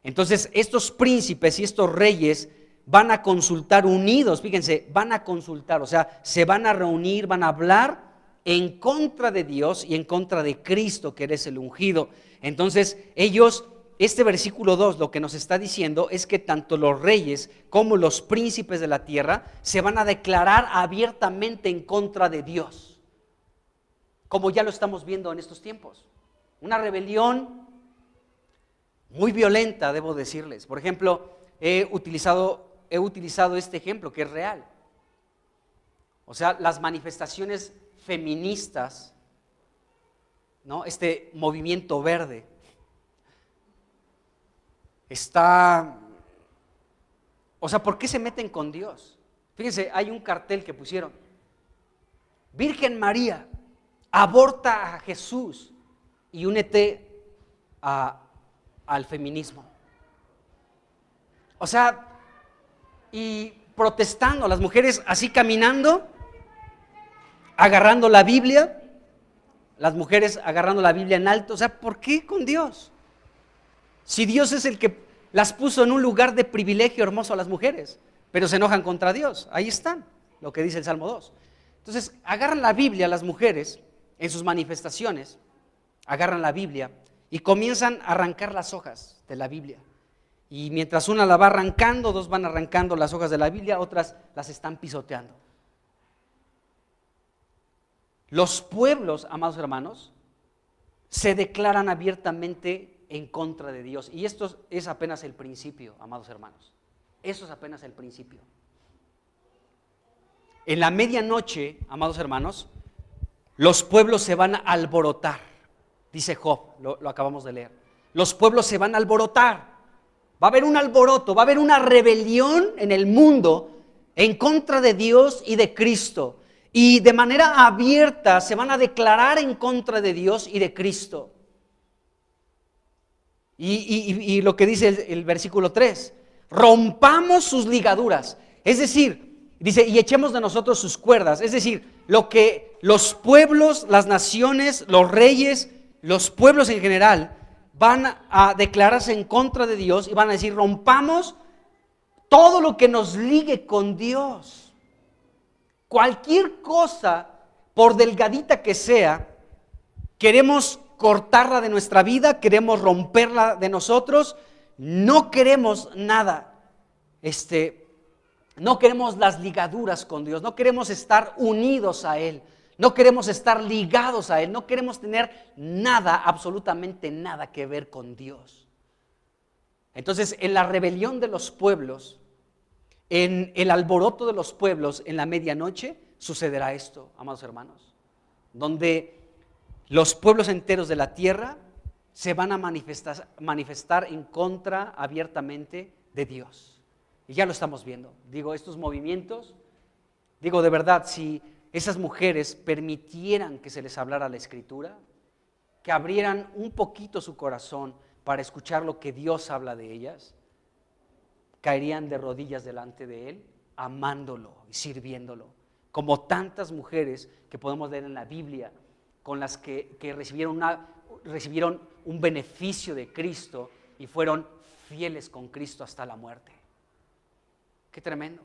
Entonces, estos príncipes y estos reyes van a consultar unidos, fíjense, van a consultar, o sea, se van a reunir, van a hablar en contra de Dios y en contra de Cristo, que eres el ungido. Entonces, ellos, este versículo 2 lo que nos está diciendo es que tanto los reyes como los príncipes de la tierra se van a declarar abiertamente en contra de Dios, como ya lo estamos viendo en estos tiempos. Una rebelión muy violenta, debo decirles. Por ejemplo, he utilizado este ejemplo que es real. O sea, las manifestaciones feministas, ¿no? Este movimiento verde está, o sea, ¿por qué se meten con Dios? Fíjense, hay un cartel que pusieron: Virgen María, aborta a Jesús y únete al feminismo. O sea, y protestando, las mujeres así caminando, agarrando la Biblia, las mujeres agarrando la Biblia en alto. O sea, ¿por qué con Dios? Si Dios es el que las puso en un lugar de privilegio hermoso a las mujeres, pero se enojan contra Dios. Ahí están, lo que dice el Salmo 2. Entonces, agarran la Biblia las mujeres en sus manifestaciones, agarran la Biblia y comienzan a arrancar las hojas de la Biblia. Y mientras una la va arrancando, dos van arrancando las hojas de la Biblia, otras las están pisoteando. Los pueblos, amados hermanos, se declaran abiertamente en contra de Dios. Y esto es apenas el principio, amados hermanos. Eso es apenas el principio. En la medianoche, amados hermanos, los pueblos se van a alborotar. Dice Job, lo acabamos de leer. Los pueblos se van a alborotar. Va a haber un alboroto, va a haber una rebelión en el mundo en contra de Dios y de Cristo. Y de manera abierta se van a declarar en contra de Dios y de Cristo. Y lo que dice el versículo 3, rompamos sus ligaduras. Es decir, dice, y echemos de nosotros sus cuerdas. Es decir, lo que los pueblos, las naciones, los reyes, los pueblos en general van a declararse en contra de Dios y van a decir, rompamos todo lo que nos ligue con Dios. Cualquier cosa, por delgadita que sea, queremos cortarla de nuestra vida, queremos romperla de nosotros, no queremos nada, no queremos las ligaduras con Dios, no queremos estar unidos a Él, no queremos estar ligados a Él, no queremos tener nada, absolutamente nada que ver con Dios. Entonces, en la rebelión de los pueblos, en el alboroto de los pueblos, en la medianoche, sucederá esto, amados hermanos, donde los pueblos enteros de la tierra se van a manifestar en contra abiertamente de Dios. Y ya lo estamos viendo. Digo, estos movimientos, digo, de verdad, si esas mujeres permitieran que se les hablara la Escritura, que abrieran un poquito su corazón para escuchar lo que Dios habla de ellas, caerían de rodillas delante de Él, amándolo y sirviéndolo, como tantas mujeres que podemos leer en la Biblia, con las que recibieron un beneficio de Cristo y fueron fieles con Cristo hasta la muerte. Qué tremendo.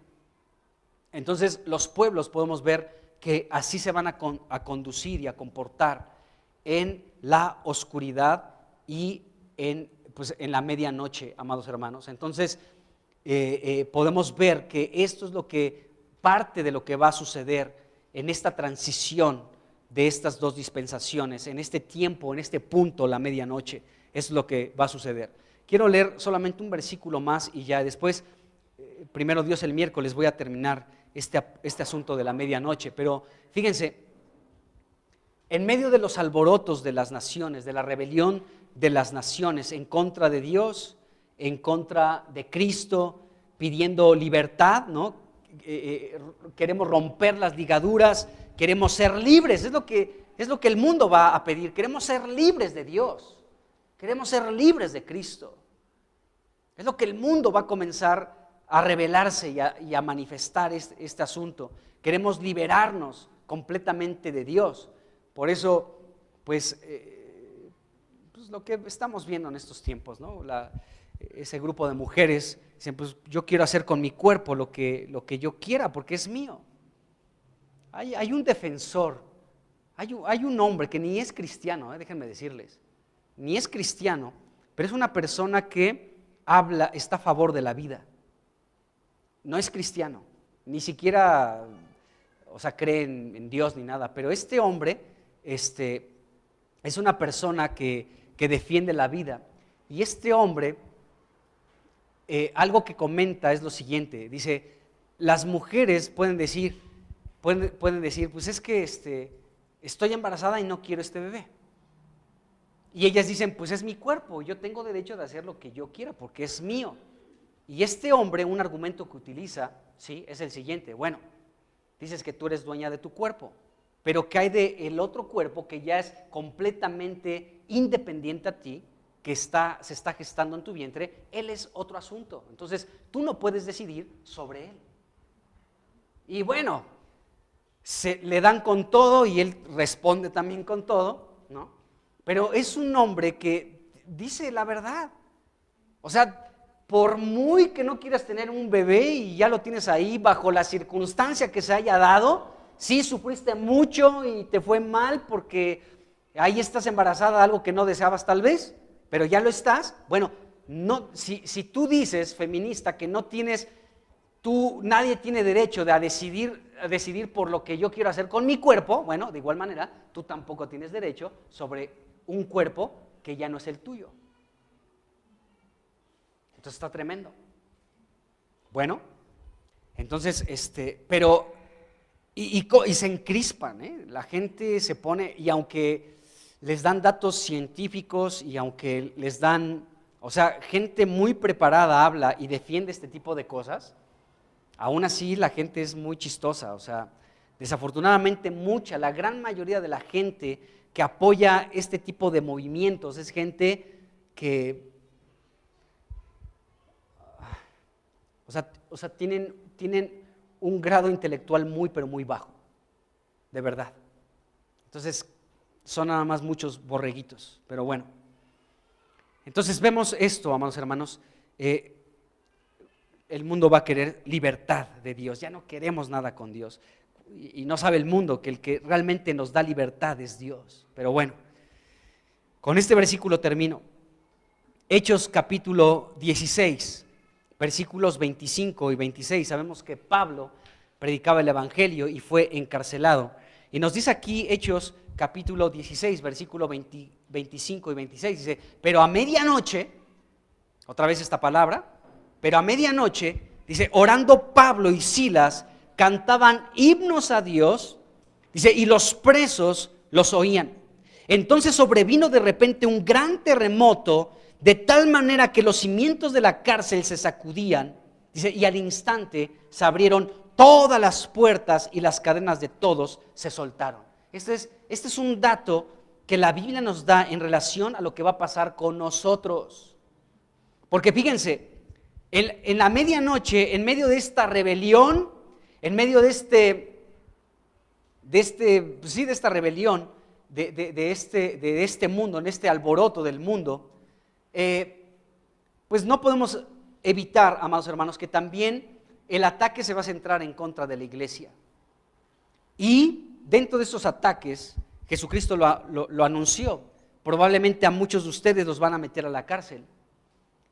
Entonces los pueblos podemos ver que así se van a conducir y a comportar en la oscuridad y en la medianoche, amados hermanos. Entonces podemos ver que esto es parte de lo que va a suceder en esta transición de estas dos dispensaciones, en este tiempo, en este punto, la medianoche, es lo que va a suceder. quiero leer solamente un versículo más y ya después, primero Dios, el miércoles voy a terminar este asunto de la medianoche. Pero fíjense, en medio de los alborotos de las naciones, de la rebelión de las naciones en contra de Dios, en contra de Cristo, pidiendo libertad, ¿no? Queremos romper las ligaduras, queremos ser libres, es lo que el mundo va a pedir. Queremos ser libres de Dios, queremos ser libres de Cristo. Es lo que el mundo va a comenzar a revelarse y a manifestar este asunto. Queremos liberarnos completamente de Dios. Por eso, pues lo que estamos viendo en estos tiempos, ¿no? Ese grupo de mujeres dicen, pues yo quiero hacer con mi cuerpo lo que yo quiera porque es mío. Hay un defensor, hay un hombre que ni es cristiano, déjenme decirles, ni es cristiano, pero es una persona que está a favor de la vida. No es cristiano, ni siquiera, cree en Dios ni nada, pero este hombre es una persona que defiende la vida. Y este hombre, algo que comenta es lo siguiente, dice, las mujeres pueden decir, pues es que estoy embarazada y no quiero este bebé. Y ellas dicen, pues es mi cuerpo, yo tengo derecho de hacer lo que yo quiera porque es mío. Y este hombre, un argumento que utiliza, ¿sí?, es el siguiente, bueno, dices que tú eres dueña de tu cuerpo, pero ¿qué hay del otro cuerpo que ya es completamente independiente a ti, que se está gestando en tu vientre? Él es otro asunto, entonces tú no puedes decidir sobre él. Y bueno, le dan con todo y él responde también con todo, ¿no? Pero es un hombre que dice la verdad. O sea, por muy que no quieras tener un bebé y ya lo tienes ahí bajo la circunstancia que se haya dado, sí sufriste mucho y te fue mal porque ahí estás embarazada de algo que no deseabas tal vez, pero ya lo estás. Bueno, no, si tú dices, feminista, que no tienes, nadie tiene derecho a decidir por lo que yo quiero hacer con mi cuerpo, bueno, de igual manera, tú tampoco tienes derecho sobre un cuerpo que ya no es el tuyo. Entonces está tremendo. Bueno, entonces, pero, y se encrispan, la gente se pone, y aunque les dan datos científicos y aunque les dan, gente muy preparada habla y defiende este tipo de cosas, aún así la gente es muy chistosa, desafortunadamente la gran mayoría de la gente que apoya este tipo de movimientos es gente que, tienen un grado intelectual muy, pero muy bajo, de verdad. Entonces, son nada más muchos borreguitos, pero bueno. Entonces vemos esto, amados hermanos, el mundo va a querer libertad de Dios, ya no queremos nada con Dios. Y no sabe el mundo que el que realmente nos da libertad es Dios. Pero bueno, con este versículo termino. Hechos capítulo 16, versículos 25 y 26. Sabemos que Pablo predicaba el evangelio y fue encarcelado. Y nos dice aquí Hechos capítulo 16, versículo 25 y 26. Dice, pero a medianoche, otra vez esta palabra, pero a medianoche, dice, orando Pablo y Silas, cantaban himnos a Dios, dice, y los presos los oían. Entonces sobrevino de repente un gran terremoto, de tal manera que los cimientos de la cárcel se sacudían, dice, y al instante se abrieron todas las puertas y las cadenas de todos se soltaron. Este es un dato que la Biblia nos da en relación a lo que va a pasar con nosotros. Porque fíjense, en la medianoche, en medio de esta rebelión, en medio de esta rebelión, de este mundo, en este alboroto del mundo, pues no podemos evitar, amados hermanos, que también el ataque se va a centrar en contra de la iglesia. Y dentro de esos ataques, Jesucristo lo anunció. Probablemente a muchos de ustedes los van a meter a la cárcel.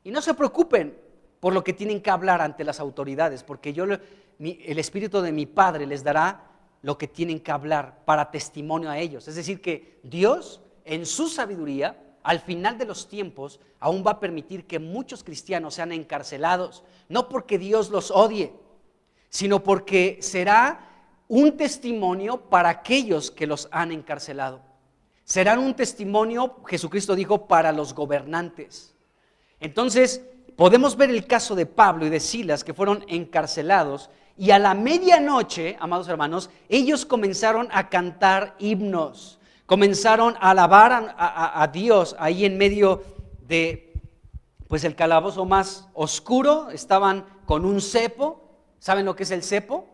Y no se preocupen por lo que tienen que hablar ante las autoridades, porque el Espíritu de mi Padre les dará lo que tienen que hablar para testimonio a ellos. Es decir, que Dios, en su sabiduría, al final de los tiempos aún va a permitir que muchos cristianos sean encarcelados, no porque Dios los odie, sino porque será un testimonio para aquellos que los han encarcelado. Serán un testimonio, Jesucristo dijo, para los gobernantes. Entonces, podemos ver el caso de Pablo y de Silas, que fueron encarcelados, y a la medianoche, amados hermanos, ellos comenzaron a cantar himnos, comenzaron a alabar a Dios ahí en medio de, pues, el calabozo más oscuro. Estaban con un cepo. ¿Saben lo que es el cepo?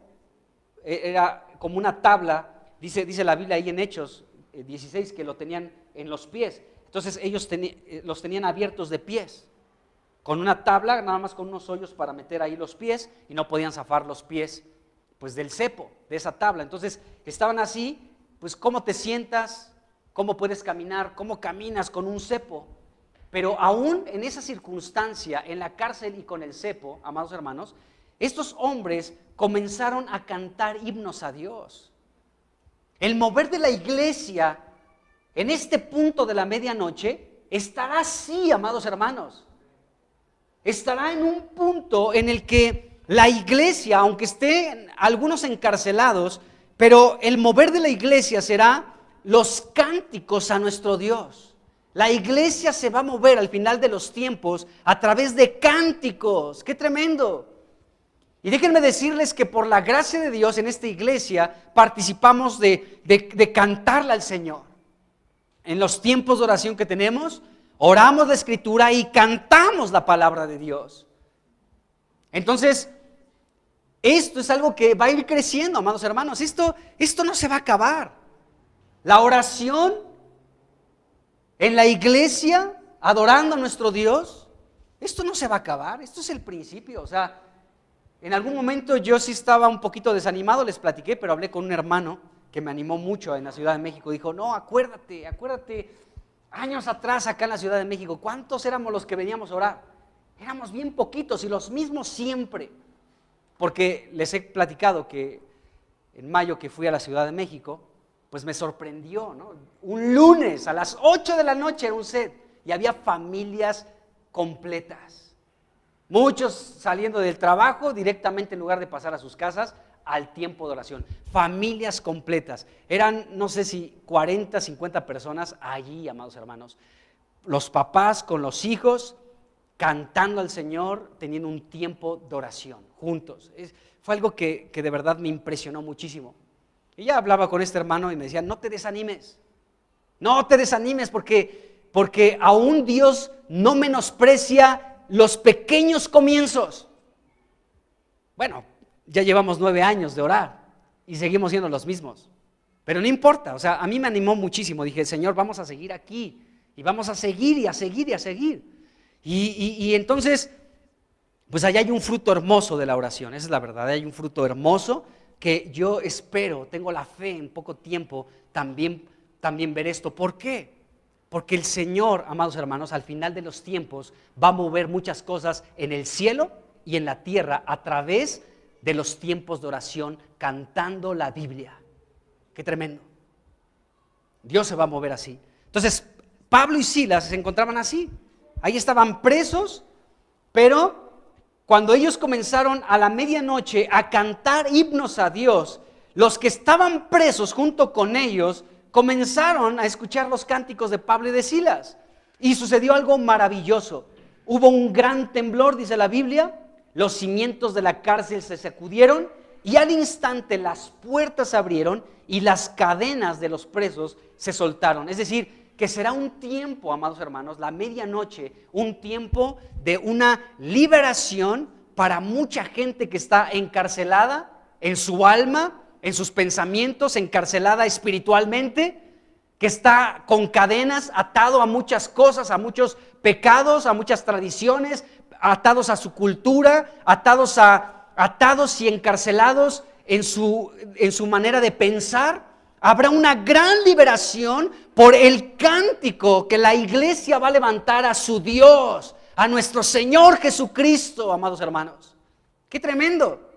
Era como una tabla, dice la Biblia ahí en Hechos 16, que lo tenían en los pies. Entonces ellos los tenían abiertos de pies, con una tabla, nada más con unos hoyos para meter ahí los pies, y no podían zafar los pies pues del cepo, de esa tabla. Entonces estaban así, pues cómo te sientas, cómo puedes caminar, cómo caminas con un cepo. Pero aún en esa circunstancia, en la cárcel y con el cepo, amados hermanos, estos hombres comenzaron a cantar himnos a Dios. El mover de la iglesia en este punto de la medianoche estará así, amados hermanos. Estará en un punto en el que la iglesia, aunque estén algunos encarcelados, pero el mover de la iglesia será los cánticos a nuestro Dios. La iglesia se va a mover al final de los tiempos a través de cánticos. ¡Qué tremendo! Y déjenme decirles que por la gracia de Dios en esta iglesia participamos de cantarle al Señor. En los tiempos de oración que tenemos, oramos la Escritura y cantamos la palabra de Dios. Entonces, esto es algo que va a ir creciendo, amados hermanos. Esto no se va a acabar. La oración en la iglesia, adorando a nuestro Dios, esto no se va a acabar. Esto es el principio. O sea, en algún momento yo sí estaba un poquito desanimado, les platiqué, pero hablé con un hermano que me animó mucho en la Ciudad de México. Dijo, no, acuérdate, años atrás acá en la Ciudad de México, ¿cuántos éramos los que veníamos a orar? Éramos bien poquitos y los mismos siempre. Porque les he platicado que en mayo que fui a la Ciudad de México, pues me sorprendió, ¿no? Un lunes a las 8 de la noche era un set y había familias completas. Muchos saliendo del trabajo directamente, en lugar de pasar a sus casas, al tiempo de oración. Familias completas. Eran, no sé si 40, 50 personas allí, amados hermanos. Los papás con los hijos, cantando al Señor, teniendo un tiempo de oración, juntos. Fue algo que de verdad me impresionó muchísimo. Y ya hablaba con este hermano y me decía, no te desanimes porque aún Dios no menosprecia los pequeños comienzos. Bueno, ya llevamos 9 años de orar y seguimos siendo los mismos, pero no importa. O sea, a mí me animó muchísimo. Dije, Señor, vamos a seguir aquí y vamos a seguir y a seguir y a seguir. Y entonces, pues allá hay un fruto hermoso de la oración. Esa es la verdad, hay un fruto hermoso que yo espero, tengo la fe en poco tiempo también ver esto. ¿Por qué? Porque el Señor, amados hermanos, al final de los tiempos va a mover muchas cosas en el cielo y en la tierra a través de los tiempos de oración, cantando la Biblia. ¡Qué tremendo! Dios se va a mover así. Entonces, Pablo y Silas se encontraban así. Ahí estaban presos, pero cuando ellos comenzaron a la medianoche a cantar himnos a Dios, los que estaban presos junto con ellos comenzaron a escuchar los cánticos de Pablo y de Silas. Y sucedió algo maravilloso. Hubo un gran temblor, dice la Biblia. Los cimientos de la cárcel se sacudieron y al instante las puertas se abrieron y las cadenas de los presos se soltaron. Es decir, que será un tiempo, amados hermanos, la medianoche, un tiempo de una liberación para mucha gente que está encarcelada en su alma, en sus pensamientos, encarcelada espiritualmente, que está con cadenas, atado a muchas cosas, a muchos pecados, a muchas tradiciones, atados a su cultura, atados y encarcelados en su manera de pensar. Habrá una gran liberación por el cántico que la iglesia va a levantar a su Dios, a nuestro Señor Jesucristo, amados hermanos. ¡Qué tremendo!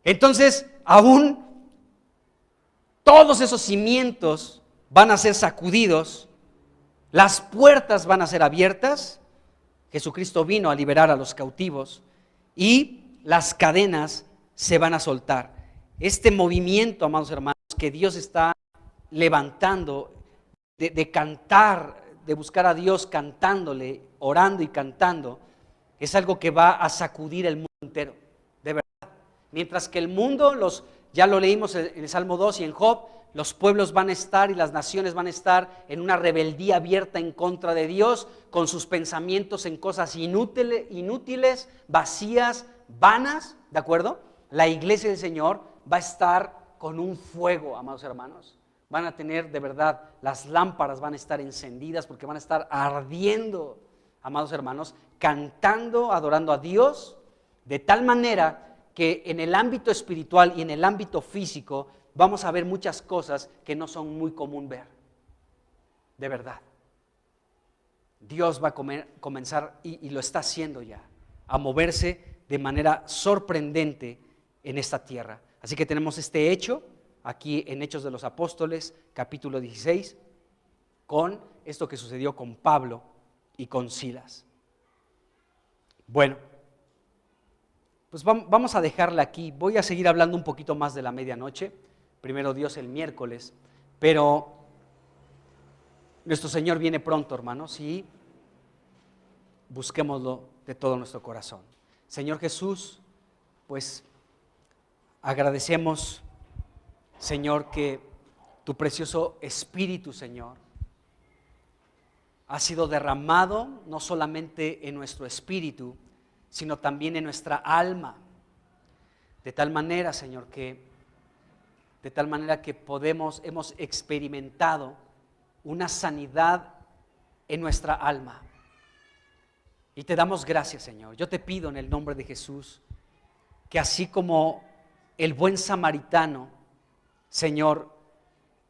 Entonces, aún todos esos cimientos van a ser sacudidos Las puertas van a ser abiertas. Jesucristo vino a liberar a los cautivos y las cadenas se van a soltar. Este movimiento, amados hermanos, que Dios está levantando de cantar, de buscar a Dios cantándole, orando y cantando, es algo que va a sacudir el mundo entero, de verdad. Mientras que el mundo, ya lo leímos en el Salmo 2 y en Job, los pueblos van a estar y las naciones van a estar en una rebeldía abierta en contra de Dios, con sus pensamientos en cosas inútiles, vacías, vanas, ¿de acuerdo? La iglesia del Señor va a estar con un fuego, amados hermanos. Van a tener de verdad, las lámparas van a estar encendidas porque van a estar ardiendo, amados hermanos, cantando, adorando a Dios, de tal manera que en el ámbito espiritual y en el ámbito físico vamos a ver muchas cosas que no son muy común ver, de verdad. Dios va a comenzar, y lo está haciendo ya, a moverse de manera sorprendente en esta tierra. Así que tenemos este hecho aquí en Hechos de los Apóstoles, capítulo 16, con esto que sucedió con Pablo y con Silas. Bueno, pues vamos a dejarla aquí. Voy a seguir hablando un poquito más de la medianoche, primero Dios el miércoles, pero nuestro Señor viene pronto, hermanos, y busquémoslo de todo nuestro corazón. Señor Jesús, pues agradecemos, Señor, que tu precioso Espíritu, Señor, ha sido derramado no solamente en nuestro espíritu, sino también en nuestra alma. De tal manera, Señor, que hemos experimentado una sanidad en nuestra alma. Y te damos gracias, Señor. Yo te pido en el nombre de Jesús que así como el buen samaritano, Señor,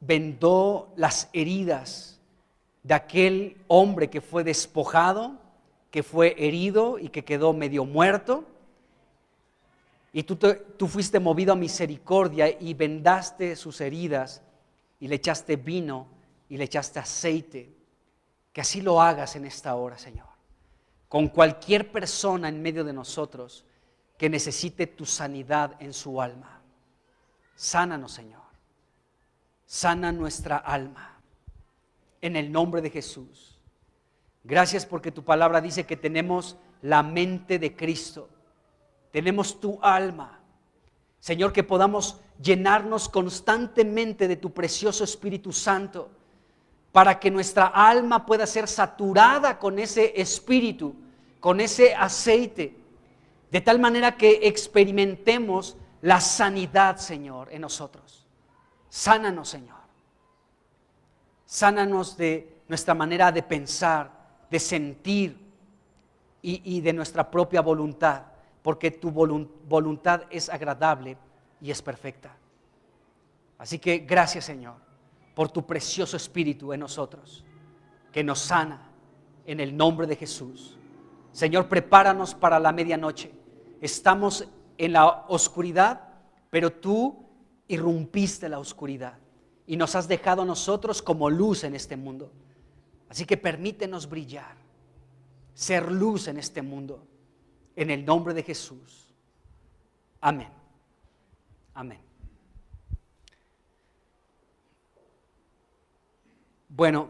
vendó las heridas de aquel hombre que fue despojado, que fue herido y que quedó medio muerto, y tú fuiste movido a misericordia y vendaste sus heridas y le echaste vino y le echaste aceite. Que así lo hagas en esta hora, Señor, con cualquier persona en medio de nosotros que necesite tu sanidad en su alma. Sánanos, Señor. Sana nuestra alma en el nombre de Jesús. Gracias porque tu palabra dice que tenemos la mente de Cristo, tenemos tu alma. Señor, que podamos llenarnos constantemente de tu precioso Espíritu Santo para que nuestra alma pueda ser saturada con ese Espíritu, con ese aceite, de tal manera que experimentemos la sanidad, Señor, en nosotros. Sánanos, Señor. Sánanos de nuestra manera de pensar, de sentir y de nuestra propia voluntad, porque tu voluntad es agradable y es perfecta. Así que gracias, Señor, por tu precioso Espíritu en nosotros, que nos sana en el nombre de Jesús. Señor, prepáranos para la medianoche. Estamos en la oscuridad, pero tú irrumpiste la oscuridad y nos has dejado a nosotros como luz en este mundo. Así que permítenos brillar, ser luz en este mundo, en el nombre de Jesús. Amén. Amén. Bueno,